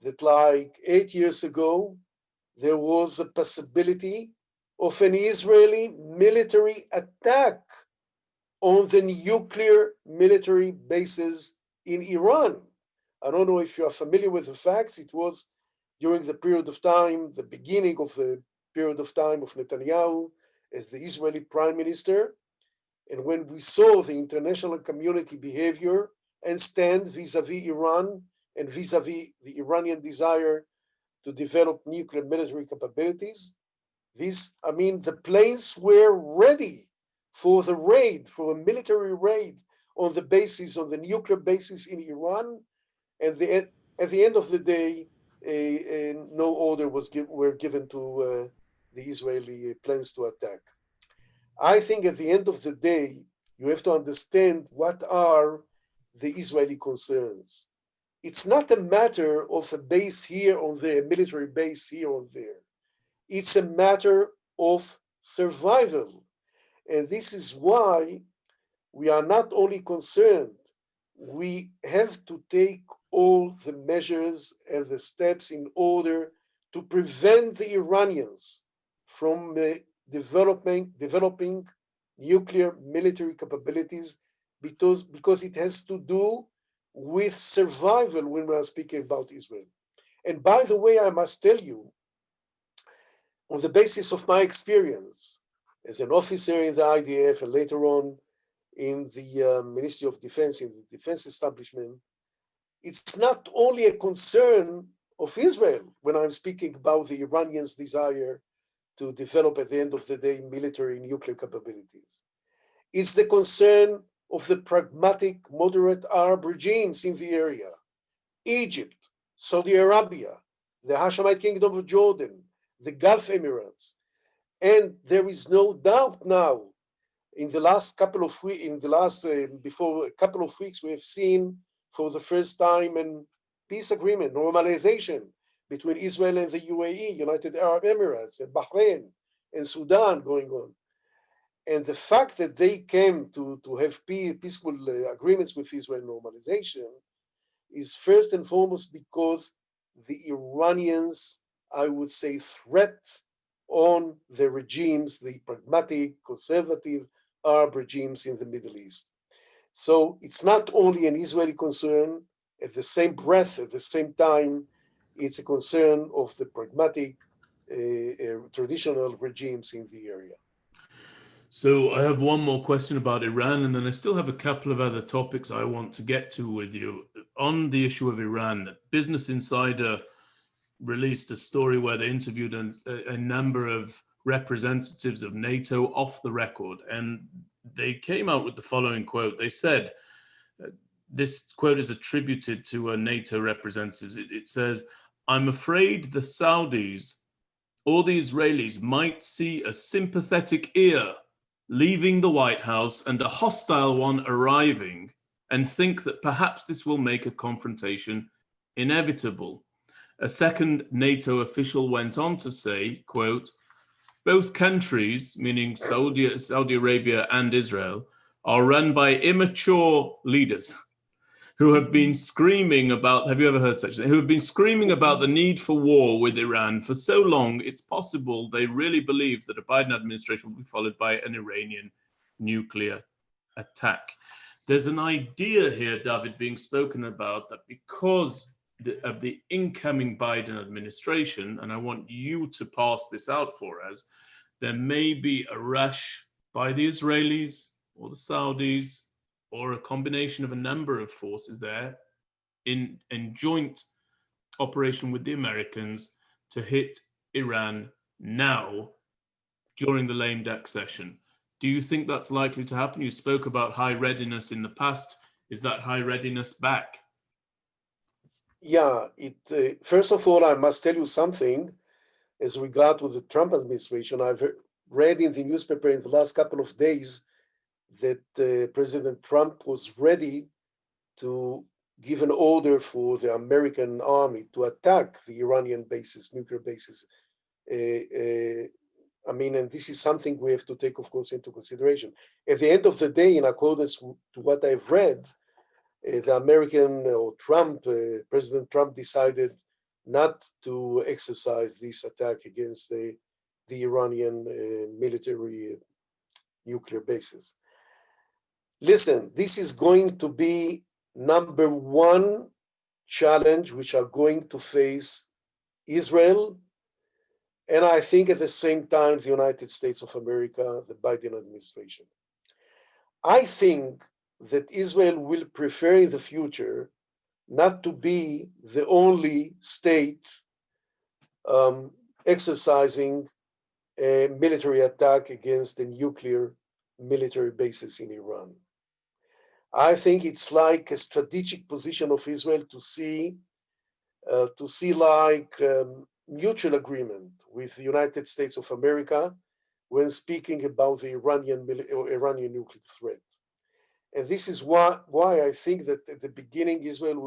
S2: that like 8 years ago, there was a possibility of an Israeli military attack on the nuclear military bases in Iran. I don't know if you are familiar with the facts. It was during the period of time, the beginning of the period of time of Netanyahu as the Israeli prime minister. And when we saw the international community behavior and stand vis-a-vis Iran and vis-a-vis the Iranian desire to develop nuclear military capabilities, the planes were ready for the raid, for a military raid on the bases, on the nuclear bases in Iran. And at the end of the day, no order were given to the Israeli plans to attack. I think at the end of the day, you have to understand what are the Israeli concerns. It's not a matter of a base here or there, a military base here or there. It's a matter of survival. And this is why we are not only concerned, we have to take all the measures and the steps in order to prevent the Iranians from developing nuclear military capabilities, because it has to do with survival when we are speaking about Israel. And by the way, I must tell you, on the basis of my experience as an officer in the IDF and later on in the Ministry of Defense, in the defense establishment, it's not only a concern of Israel when I'm speaking about the Iranians' desire to develop at the end of the day military nuclear capabilities. It's the concern of the pragmatic moderate Arab regimes in the area, Egypt, Saudi Arabia, the Hashemite Kingdom of Jordan, the Gulf Emirates. And there is no doubt now, in the last couple of weeks, before a couple of weeks, we have seen for the first time a peace agreement, normalization between Israel and the UAE, United Arab Emirates, and Bahrain, and Sudan going on. And the fact that they came to have peaceful agreements with Israel, normalization, is first and foremost because the Iranians, I would say, threat on the regimes, the pragmatic, conservative Arab regimes in the Middle East. So it's not only an Israeli concern, at the same breath, at the same time, it's a concern of the pragmatic traditional regimes in the area.
S1: So I have one more question about Iran, and then I still have a couple of other topics I want to get to with you. On the issue of Iran, Business Insider released a story where they interviewed a number of representatives of NATO off the record, and they came out with the following quote. They said, this quote is attributed to a NATO representative. It says, "I'm afraid the Saudis or the Israelis might see a sympathetic ear leaving the White House and a hostile one arriving, and think that perhaps this will make a confrontation inevitable." A second NATO official went on to say, quote, "Both countries, meaning Saudi Arabia and Israel, are run by immature leaders who have been screaming about, have you ever heard such a thing? Who have been screaming about the need for war with Iran for so long, it's possible they really believe that a Biden administration will be followed by an Iranian nuclear attack." There's an idea here, David, being spoken about that because of the incoming Biden administration, and I want you to pass this out for us, there may be a rush by the Israelis or the Saudis or a combination of a number of forces there in joint operation with the Americans to hit Iran now during the lame duck session. Do you think that's likely to happen? You spoke about high readiness in the past. Is that high readiness back?
S2: Yeah, first of all, I must tell you something as regard to the Trump administration. I've read in the newspaper in the last couple of days that President Trump was ready to give an order for the American army to attack the Iranian bases, nuclear bases. And this is something we have to take, of course, into consideration. At the end of the day, in accordance to what I've read, the American or President Trump decided not to exercise this attack against the Iranian military nuclear bases. Listen, this is going to be number one challenge which are going to face Israel, and I think at the same time, the United States of America, the Biden administration. I think that Israel will prefer in the future not to be the only state exercising a military attack against the nuclear military bases in Iran. I think it's like a strategic position of Israel to see like mutual agreement with the United States of America when speaking about the Iranian nuclear threat. And this is why I think that at the beginning Israel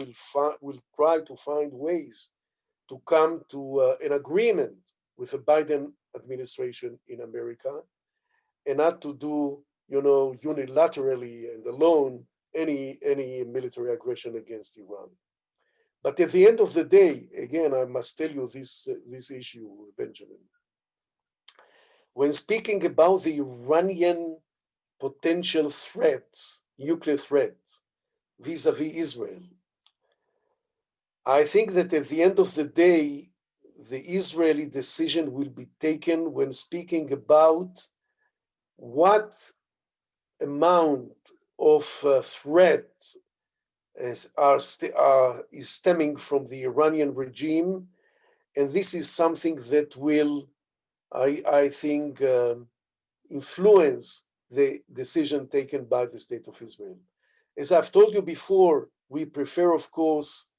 S2: will try to find ways to come to an agreement with the Biden administration in America, and not to do, unilaterally and alone any military aggression against Iran. But at the end of the day, again, I must tell you this issue, Benjamin. When speaking about the Iranian potential threats, nuclear threats, vis-a-vis Israel, I think that at the end of the day, the Israeli decision will be taken when speaking about what amount of threat is stemming from the Iranian regime, and this is something that will, I think, influence the decision taken by the State of Israel. As I've told you before, we prefer, of course,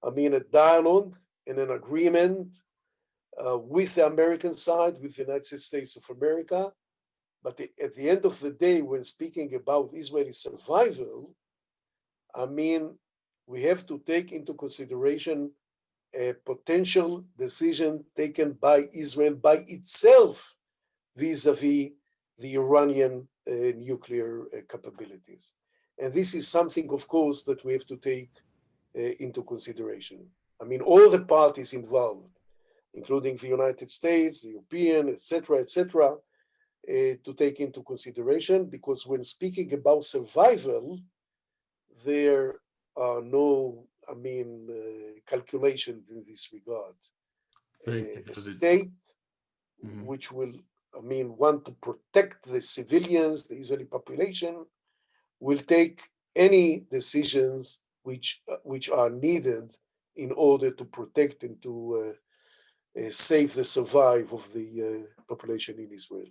S2: a dialogue and an agreement with the American side, with the United States of America. But at the end of the day, when speaking about Israeli survival, we have to take into consideration a potential decision taken by Israel by itself vis-a-vis the Iranian nuclear capabilities. And this is something, of course, that we have to take into consideration. All the parties involved, including the United States, the European, etc., to take into consideration, because when speaking about survival, there are no, calculations in this regard. A state which will, want to protect the civilians, the Israeli population, will take any decisions which are needed in order to protect and to save the survive of the population in Israel.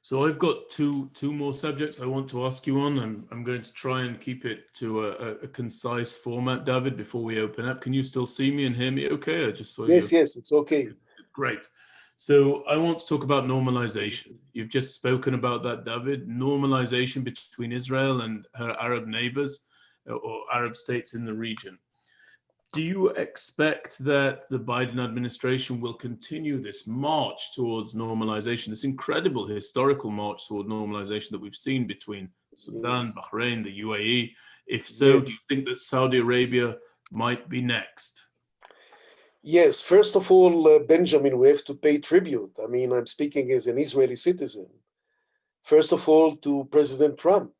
S1: So I've got two more subjects I want to ask you on, and I'm going to try and keep it to a concise format. David, before we open up, can you still see me and hear me okay? I just saw you.
S2: Yes, it's okay.
S1: Great. So I want to talk about normalization. You've just spoken about that, David. Normalization between Israel and her Arab neighbors or Arab states in the region. Do you expect that the Biden administration will continue this march towards normalization, this incredible historical march toward normalization that we've seen between Sudan,
S2: Yes.
S1: Bahrain, the UAE? If so,
S2: Yes.
S1: do you think that Saudi Arabia might be next?
S2: Yes, first of all, Benjamin, we have to pay tribute. I mean, I'm speaking as an Israeli citizen. First of all, to President Trump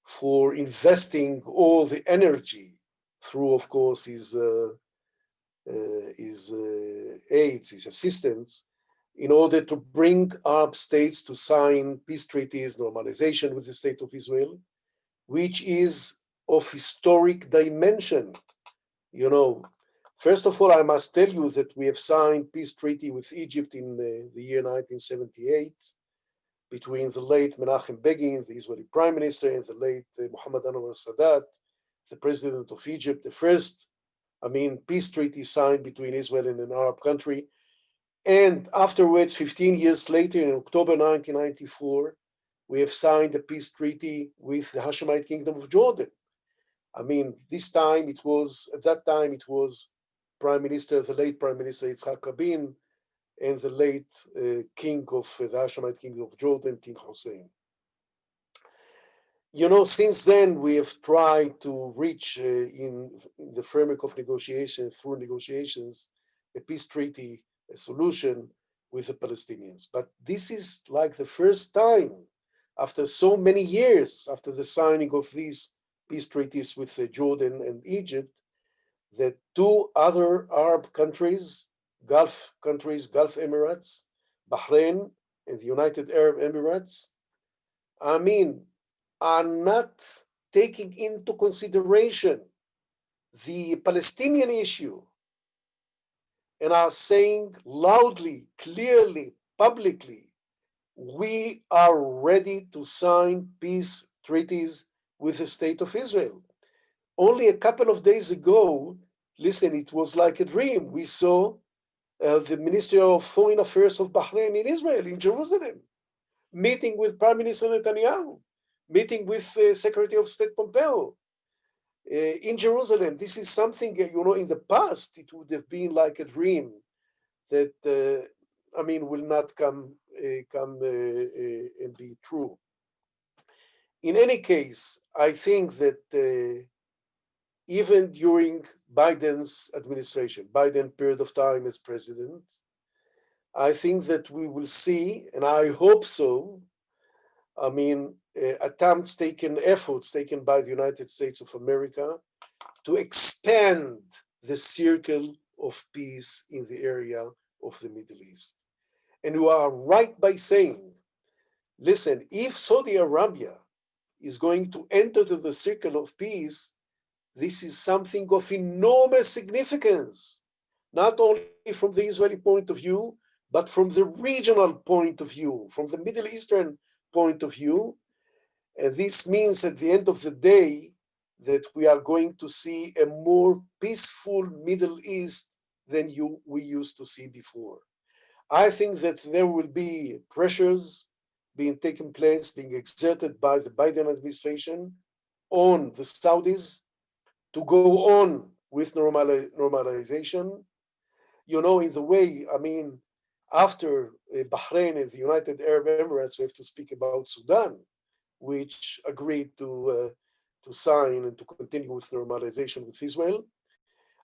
S2: for investing all the energy through, of course, his aides, his assistants, in order to bring Arab states to sign peace treaties, normalization with the state of Israel, which is of historic dimension. You know, first of all, I must tell you that we have signed peace treaty with Egypt in the year 1978 between the late Menachem Begin, the Israeli prime minister, and the late Mohammed Anwar Sadat, the president of Egypt, the first, peace treaty signed between Israel and an Arab country. And afterwards, 15 years later, in October 1994, we have signed a peace treaty with the Hashemite Kingdom of Jordan. At that time, it was the late Prime Minister Yitzhak Rabin, and the late king of the Hashemite Kingdom of Jordan, King Hussein. You know, since then, we have tried to reach in the framework of negotiations, through negotiations, a peace treaty, a solution with the Palestinians. But this is like the first time after so many years, after the signing of these peace treaties with Jordan and Egypt, that two other Arab countries, Gulf Emirates, Bahrain, and the United Arab Emirates, are not taking into consideration the Palestinian issue and are saying loudly, clearly, publicly, we are ready to sign peace treaties with the state of Israel. Only a couple of days ago, listen, it was like a dream. We saw the Minister of Foreign Affairs of Bahrain in Israel, in Jerusalem, meeting with Prime Minister Netanyahu, meeting with Secretary of State Pompeo in Jerusalem. This is something, in the past, it would have been like a dream that, will not come and be true. In any case, I think that even during Biden's administration, Biden period of time as president, I think that we will see, and I hope so, efforts taken by the United States of America to expand the circle of peace in the area of the Middle East. And you are right by saying, listen, if Saudi Arabia is going to enter to the circle of peace, this is something of enormous significance, not only from the Israeli point of view, but from the regional point of view, from the Middle Eastern point of view. And this means at the end of the day that we are going to see a more peaceful Middle East than we used to see before. I think that there will be pressures being exerted by the Biden administration on the Saudis to go on with normalization. In the way, after Bahrain and the United Arab Emirates, we have to speak about Sudan, which agreed to sign and to continue with normalization with Israel.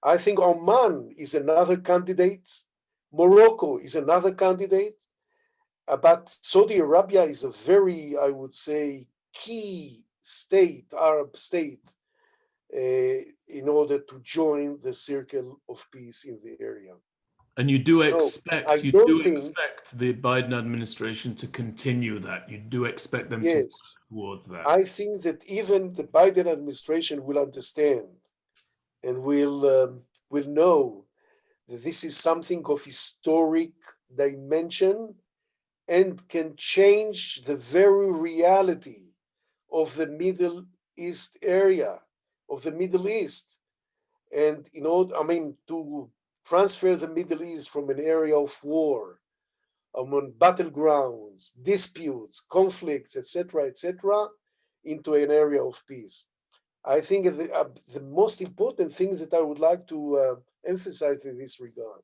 S2: I think Oman is another candidate. Morocco is another candidate. But Saudi Arabia is a very, I would say, key state, Arab state, in order to join the circle of peace in the area.
S1: And you do expect
S2: think
S1: the Biden administration to continue that. You do expect them to work
S2: yes,
S1: towards that.
S2: I think that even the Biden administration will understand and will know that this is something of historic dimension and can change the very reality of the Middle East area, of the Middle East. And to transfer the Middle East from an area of war, among battlegrounds, disputes, conflicts, etc., into an area of peace. I think the most important thing that I would like to emphasize in this regard,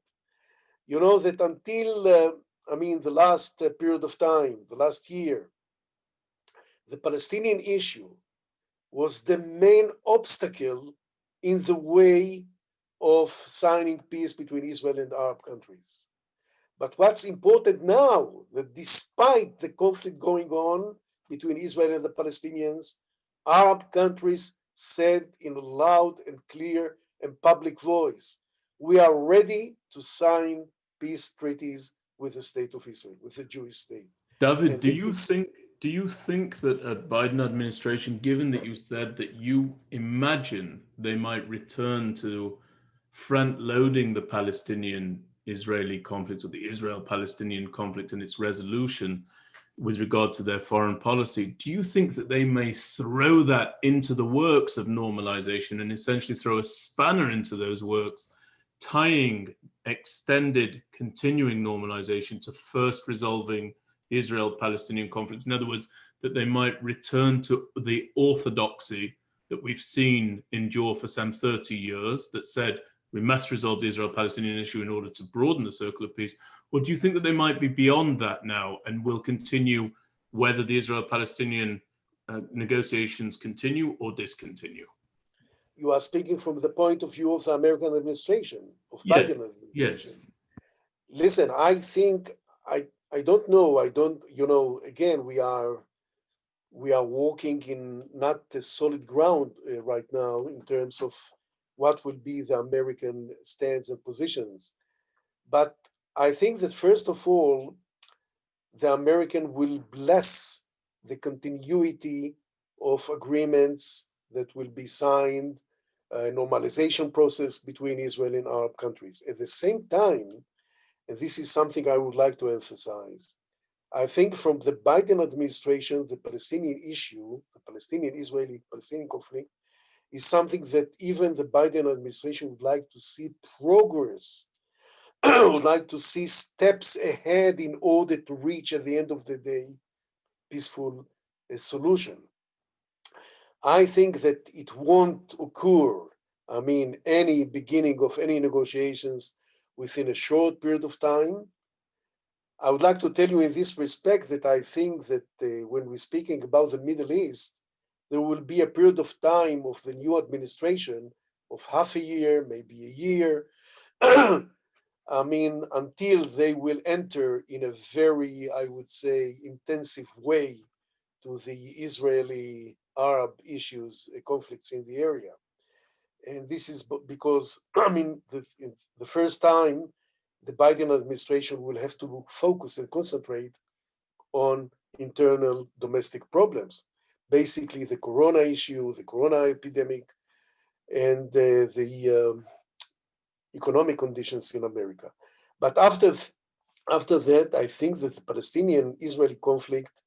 S2: that until, the last period of time, the last year, the Palestinian issue was the main obstacle in the way of signing peace between Israel and Arab countries. But what's important now, that despite the conflict going on between Israel and the Palestinians, Arab countries said in a loud and clear and public voice, we are ready to sign peace treaties with the state of Israel, with the Jewish state.
S1: David,
S2: And this is
S1: do you think that a Biden administration, given that you said that you imagine they might return to front loading the Palestinian-Israeli conflict, or the Israel-Palestinian conflict and its resolution with regard to their foreign policy, do you think that they may throw that into the works of normalization and essentially throw a spanner into those works, tying extended continuing normalization to first resolving the Israel-Palestinian conflict? In other words, that they might return to the orthodoxy that we've seen endure for some 30 years, that said we must resolve the Israel-Palestinian issue in order to broaden the circle of peace? Or do you think that they might be beyond that now and will continue whether the Israel-Palestinian negotiations continue or discontinue?
S2: You are speaking from the point of view of the American administration, of
S1: Yes,
S2: Biden administration.
S1: yes.
S2: Listen, I think I don't know. I don't, again, we are walking in not a solid ground right now in terms of what will be the American stance and positions. But I think that first of all, the American will bless the continuity of agreements that will be signed, a normalization process between Israel and Arab countries. At the same time, and this is something I would like to emphasize, I think from the Biden administration, the Palestinian issue, the Palestinian-Israeli-Palestinian conflict, is something that even the Biden administration would like to see progress, would like to see steps ahead in order to reach, at the end of the day, peaceful solution. I think that it won't occur, any beginning of any negotiations within a short period of time. I would like to tell you in this respect that I think that when we're speaking about the Middle East, there will be a period of time of the new administration of half a year, maybe a year, until they will enter in a very, I would say, intensive way to the Israeli-Arab issues, conflicts in the area. And this is because, the first time, the Biden administration will have to focus and concentrate on internal domestic problems, basically the corona issue, the corona epidemic, and the economic conditions in America. But after that, I think that the Palestinian-Israeli conflict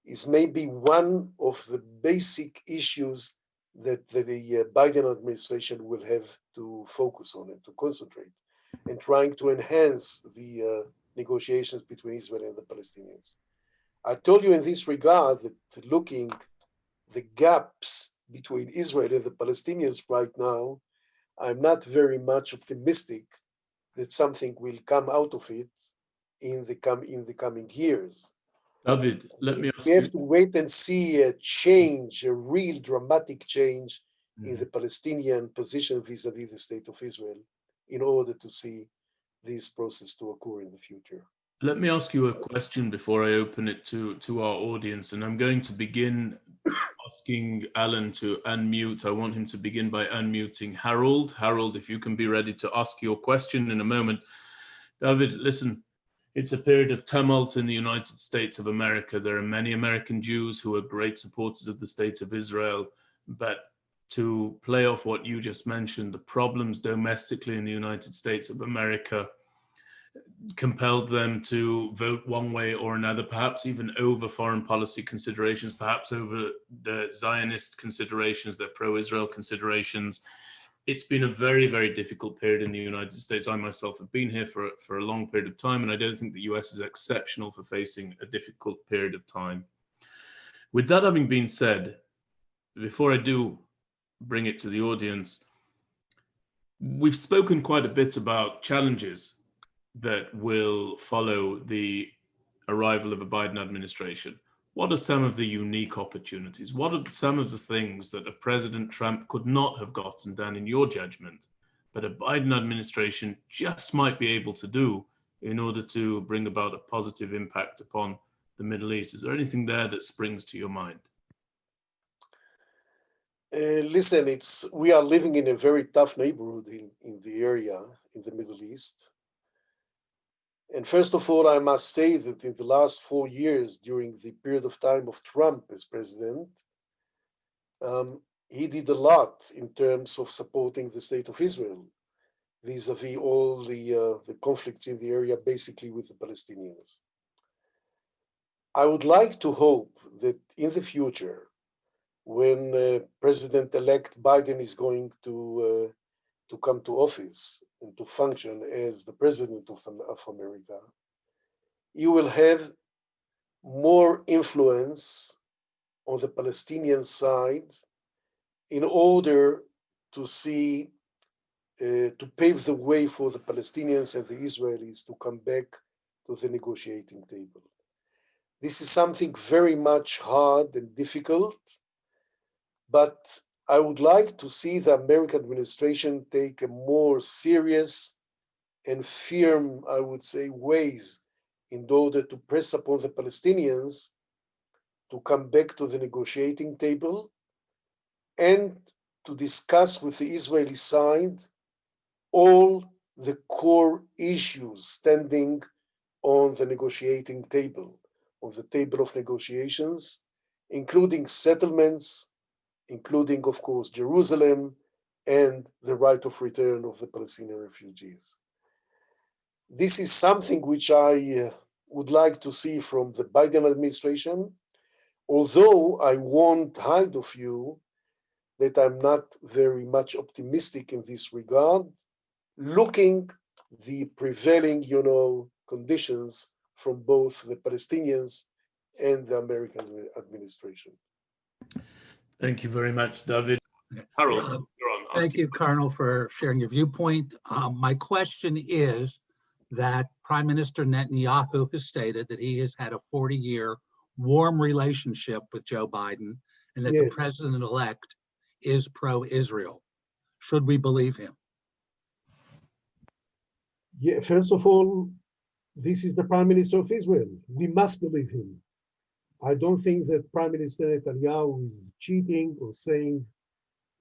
S2: is maybe one of the basic issues that the Biden administration will have to focus on and to concentrate, and trying to enhance the negotiations between Israel and the Palestinians. I told you in this regard that looking the gaps between Israel and the Palestinians right now, I'm not very much optimistic that something will come out of it in the coming years.
S1: David, let me
S2: We
S1: ask you.
S2: have to wait and see a change, a real dramatic change in the Palestinian position vis-a-vis the state of Israel in order to see this process to occur in the future.
S1: Let me ask you a question before I open it to our audience, and I'm going to begin asking Alan to unmute. I want him to begin by unmuting Harold. Harold, if you can be ready to ask your question in a moment. David, listen, it's a period of tumult in the United States of America. There are many American Jews who are great supporters of the state of Israel, but to play off what you just mentioned, the problems domestically in the United States of America compelled them to vote one way or another, perhaps even over foreign policy considerations, perhaps over the Zionist considerations, their pro-Israel considerations. It's been a very, very difficult period in the United States. I myself have been here for a long period of time, and I don't think the US is exceptional for facing a difficult period of time. With that having been said, before I do bring it to the audience, we've spoken quite a bit about challenges that will follow the arrival of a Biden administration. What are some of the unique opportunities? What are some of the things that a President Trump could not have gotten done, in your judgment, but a Biden administration just might be able to do in order to bring about a positive impact upon the Middle East? Is there anything there that springs to your mind?
S2: Listen, we are living in a very tough neighborhood in the area, in the Middle East. And first of all, I must say that in the last 4 years, during the period of time of Trump as president, he did a lot in terms of supporting the state of Israel vis-a-vis all the conflicts in the area, basically with the Palestinians. I would like to hope that in the future, when President-elect Biden is going to come to office and to function as the president of America, you will have more influence on the Palestinian side in order to see, to pave the way for the Palestinians and the Israelis to come back to the negotiating table. This is something very much hard and difficult, but I would like to see the American administration take a more serious and firm, I would say, ways in order to press upon the Palestinians to come back to the negotiating table and to discuss with the Israeli side all the core issues standing on the negotiating table, on the table of negotiations, including settlements, including, of course, Jerusalem and the right of return of the Palestinian refugees. This is something which I would like to see from the Biden administration, although I won't hide of you that I'm not very much optimistic in this regard, looking the prevailing, conditions from both the Palestinians and the American administration.
S1: Thank you very much, David. Harold, you're on.
S3: Thank you, Colonel, for sharing your viewpoint. My question is that Prime Minister Netanyahu has stated that he has had a 40-year warm relationship with Joe Biden and that the president-elect is pro-Israel. Should we believe him?
S4: Yeah, first of all, this is the Prime Minister of Israel. We must believe him. I don't think that Prime Minister Netanyahu is cheating or saying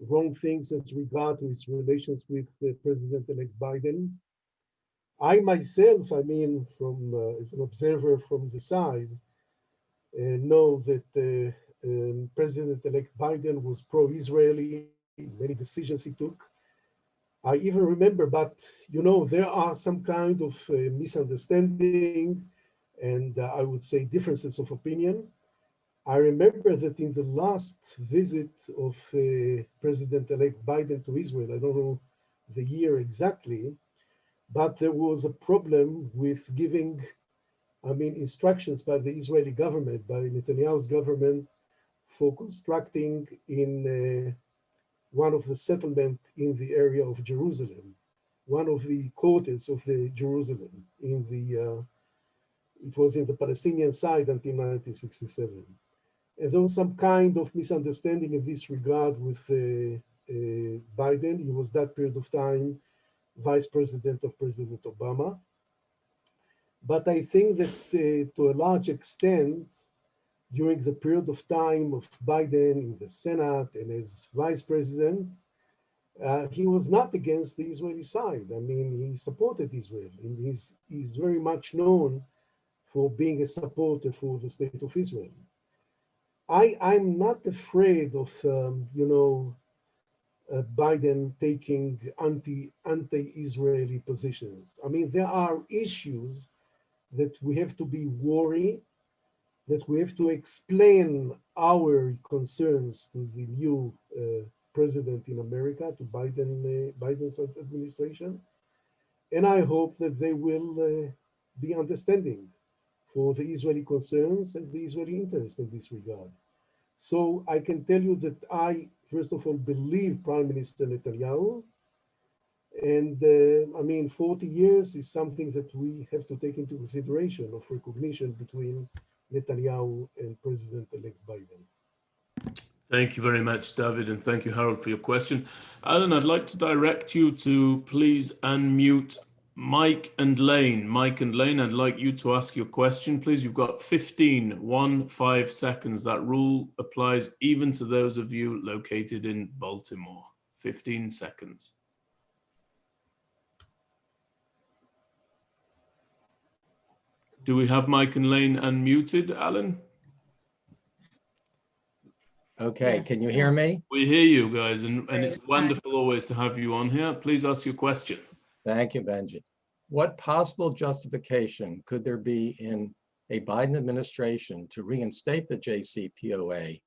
S4: wrong things as regard to his relations with President-elect Biden. I myself, from as an observer from the side, know that President-elect Biden was pro-Israeli in many decisions he took. I even remember, but there are some kind of misunderstanding and I would say differences of opinion. I remember that in the last visit of President-elect Biden to Israel, I don't know the year exactly, but there was a problem with giving, instructions by the Israeli government, by Netanyahu's government, for constructing in one of the settlement in the area of Jerusalem, one of the quarters of the Jerusalem it was in the Palestinian side until 1967. And there was some kind of misunderstanding in this regard with Biden. He was that period of time vice president of President Obama. But I think that to a large extent, during the period of time of Biden in the Senate and as vice president, he was not against the Israeli side. He supported Israel, and he's very much known for being a supporter for the state of Israel. I'm not afraid of, Biden taking anti-Israeli positions. I mean, there are issues that we have to be worried, that we have to explain our concerns to the new president in America, to Biden's administration. And I hope that they will be understanding for the Israeli concerns and the Israeli interest in this regard. So I can tell you that I, first of all, believe Prime Minister Netanyahu. And I mean, 40 years is something that we have to take into consideration of recognition between Netanyahu and President-elect Biden.
S1: Thank you very much, David, and thank you, Harold, for your question. Alan, I'd like to direct you to please unmute Mike and Lane. Mike and Lane, I'd like you to ask your question. Please, you've got 15 seconds. That rule applies even to those of you located in Baltimore. 15 seconds. Do we have Mike and Lane unmuted, Alan?
S5: Okay, can you hear me?
S1: We hear you guys, and it's wonderful always to have you on here. Please ask your question.
S5: Thank you, Benji. What possible justification could there be in a Biden administration to reinstate the JCPOA,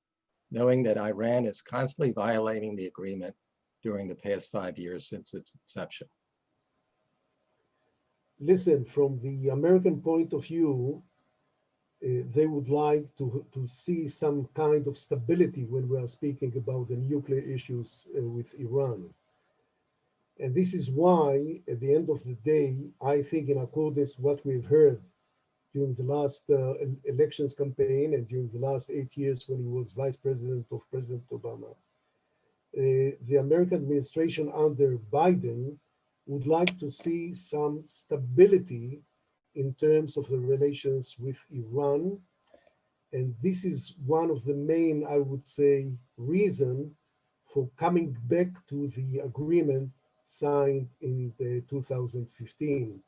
S5: knowing that Iran is constantly violating the agreement during the past 5 years since its inception?
S4: Listen, from the American point of view, they would like to see some kind of stability when we are speaking about the nuclear issues with Iran. And this is why, at the end of the day, I think in accordance with what we've heard during the last elections campaign and during the last 8 years when he was vice president of President Obama, the American administration under Biden would like to see some stability in terms of the relations with Iran. And this is one of the main, I would say, reason for coming back to the agreement signed in 2015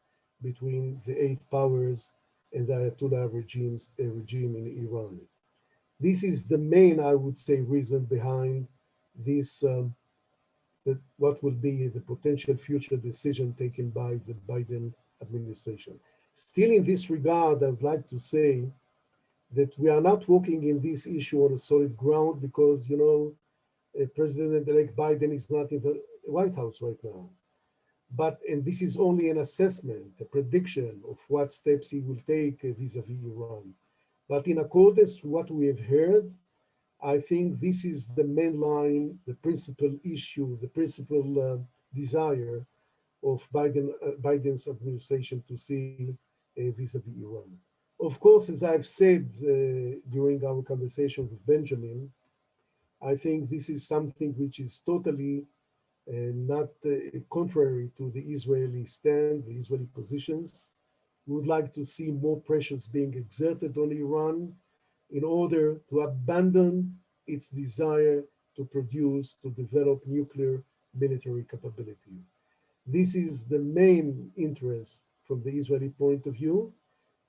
S4: between the eight powers and the Ayatollah regime in Iran. This is the main, I would say, reason behind this, what will be the potential future decision taken by the Biden administration. Still in this regard, I would like to say that we are not working in this issue on a solid ground because, you know, President-elect Biden is not in the White House right now. But, and this is only an assessment, a prediction of what steps he will take vis-a-vis Iran. But in accordance to what we have heard, I think this is the main line, the principal issue, the principal desire of Biden's administration to see vis-a-vis Iran. Of course, as I've said during our conversation with Benjamin, I think this is something which is totally not contrary to the Israeli stand, the Israeli positions. We would like to see more pressures being exerted on Iran in order to abandon its desire to produce, to develop nuclear military capabilities. This is the main interest from the Israeli point of view.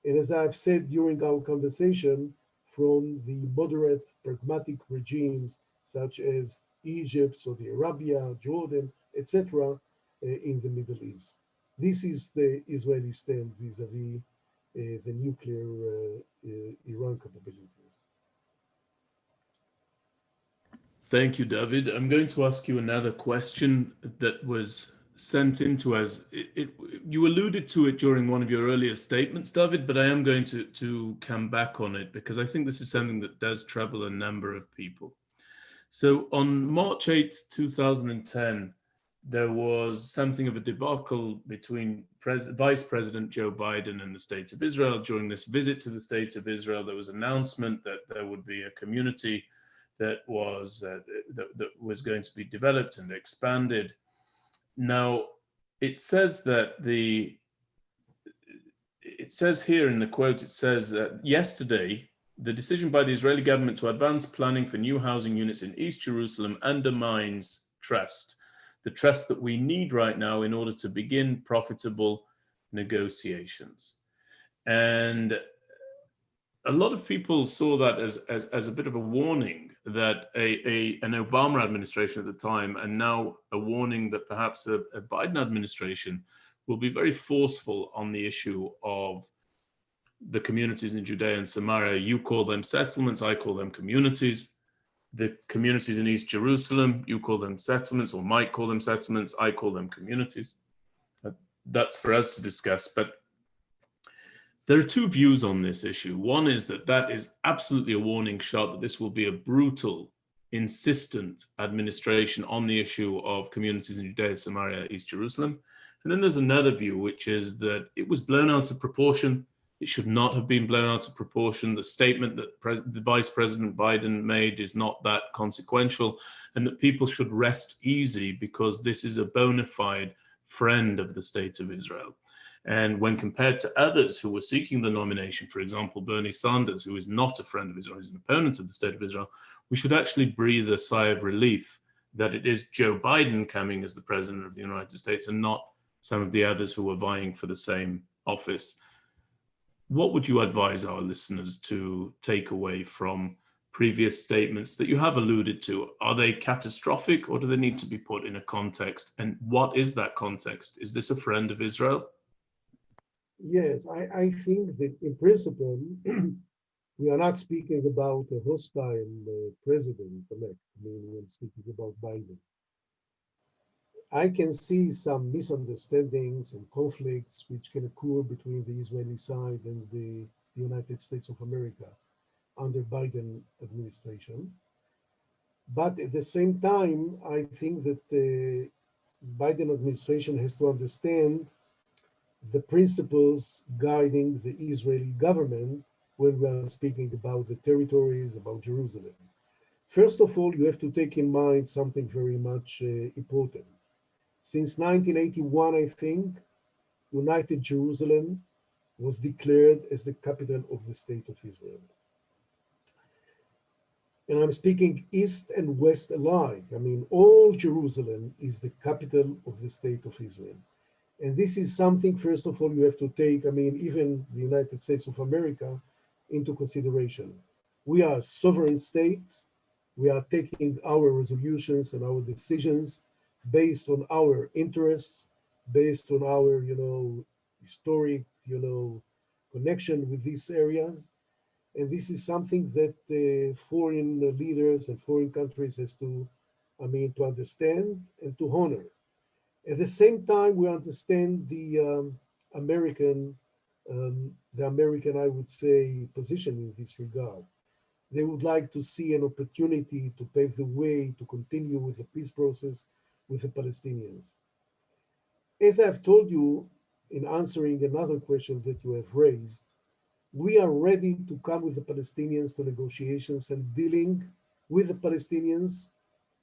S4: And as I've said during our conversation, from the moderate, pragmatic regimes such as Egypt, Saudi Arabia, Jordan, etc., in the Middle East. This is the Israeli stand vis-a-vis the nuclear Iran capabilities.
S1: Thank you, David. I'm going to ask you another question that was sent in to us. You alluded to it during one of your earlier statements, David, but I am going to come back on it because I think this is something that does trouble a number of people. So on March 8th, 2010, there was something of a debacle between Vice President Joe Biden and the State of Israel. During this visit to the State of Israel, there was an announcement that there would be a community that was going to be developed and expanded. Now, it says that it says here in the quote, it says yesterday, the decision by the Israeli government to advance planning for new housing units in East Jerusalem undermines trust, the trust that we need right now in order to begin profitable negotiations. And a lot of people saw that as a bit of a warning that an Obama administration at the time, and now a warning that perhaps a Biden administration will be very forceful on the issue of the communities in Judea and Samaria. You call them settlements, I call them communities. The communities in East Jerusalem, you call them settlements, or might call them settlements, I call them communities. That's for us to discuss, but there are two views on this issue. One is that is absolutely a warning shot, that this will be a brutal, insistent administration on the issue of communities in Judea, Samaria, East Jerusalem. And then there's another view, which is that it was blown out of proportion. It should not have been blown out of proportion. The statement that the Vice President Biden made is not that consequential, and that people should rest easy because this is a bona fide friend of the state of Israel. And when compared to others who were seeking the nomination, for example, Bernie Sanders, who is not a friend of Israel, he's an opponent of the state of Israel, we should actually breathe a sigh of relief that it is Joe Biden coming as the president of the United States and not some of the others who are vying for the same office. What would you advise our listeners to take away from previous statements that you have alluded to? Are they catastrophic, or do they need to be put in a context? And what is that context? Is this a friend of Israel?
S4: Yes, I think that in principle, we are not speaking about a hostile president-elect. I mean, we're speaking about Biden. I can see some misunderstandings and conflicts which can occur between the Israeli side and the United States of America under Biden administration. But at the same time, I think that the Biden administration has to understand the principles guiding the Israeli government when we are speaking about the territories, about Jerusalem. First of all, you have to take in mind something very much important. Since 1981, I think, United Jerusalem was declared as the capital of the state of Israel. And I'm speaking East and West alike. I mean, all Jerusalem is the capital of the state of Israel. And this is something, first of all, you have to take, I mean, even the United States of America into consideration. We are a sovereign state. We are taking our resolutions and our decisions based on our interests, based on our, historic, connection with these areas. And this is something that foreign leaders and foreign countries has to, to understand and to honor. At the same time, we understand the American, I would say, position in this regard. They would like to see an opportunity to pave the way to continue with the peace process with the Palestinians. As I've told you in answering another question that you have raised, we are ready to come with the Palestinians to negotiations and dealing with the Palestinians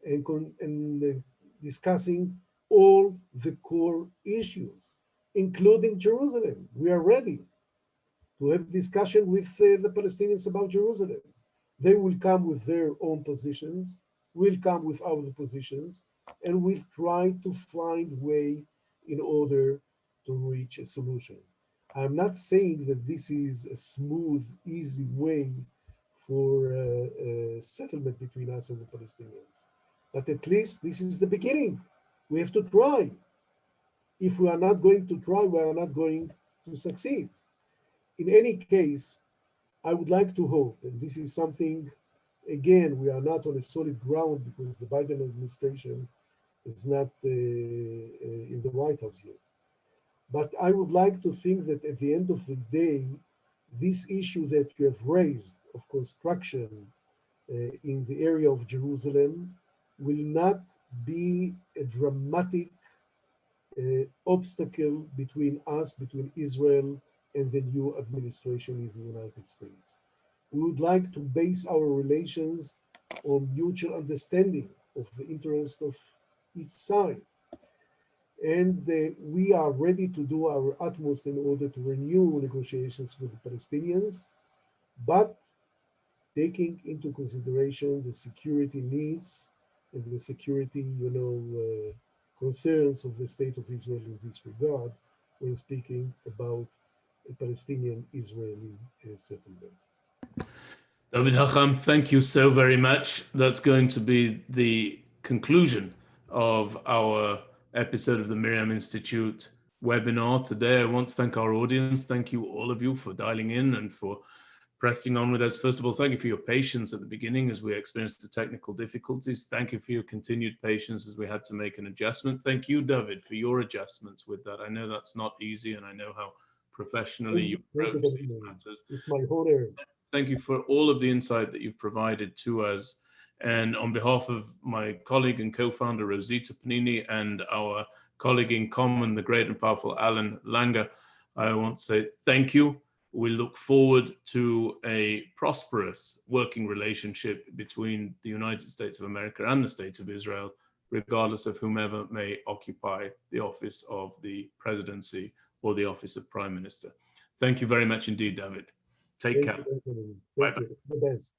S4: and discussing all the core issues, including Jerusalem. We are ready to have discussion with the Palestinians about Jerusalem. They will come with their own positions, we'll come with our positions, and we'll try to find a way in order to reach a solution. I'm not saying that this is a smooth, easy way for a settlement between us and the Palestinians. But at least this is the beginning. We have to try. If we are not going to try, we are not going to succeed. In any case, I would like to hope, and this is something, again, we are not on a solid ground because the Biden administration is not in the White House yet. But I would like to think that at the end of the day, this issue that you have raised of construction in the area of Jerusalem will not be a dramatic obstacle between us, between Israel and the new administration in the United States. We would like to base our relations on mutual understanding of the interest of each side. And we are ready to do our utmost in order to renew negotiations with the Palestinians, but taking into consideration the security needs and the security, concerns of the state of Israel in this regard when speaking about a Palestinian-Israeli settlement.
S1: David Hacham, thank you so very much. That's going to be the conclusion of our episode of the MirYam Institute webinar today. I want to thank our audience. Thank you, all of you, for dialing in and for pressing on with us. First of all, thank you for your patience at the beginning as we experienced the technical difficulties. Thank you for your continued patience as we had to make an adjustment. Thank you, David, for your adjustments with that. I know that's not easy, and I know how professionally you
S4: Thank
S1: approach
S4: you,
S1: these
S4: Dr.
S1: matters.
S4: It's my honor.
S1: Thank you for all of the insight that you've provided to us. And on behalf of my colleague and co-founder, Rosita Panini, and our colleague in common, the great and powerful Alan Langer, I want to say thank you. We look forward to a prosperous working relationship between the United States of America and the State of Israel, regardless of whomever may occupy the office of the presidency or the office of prime minister. Thank you very much indeed, David. Take care.
S4: Thank you, Dr.
S1: Bye-bye.
S4: Thank you. The best.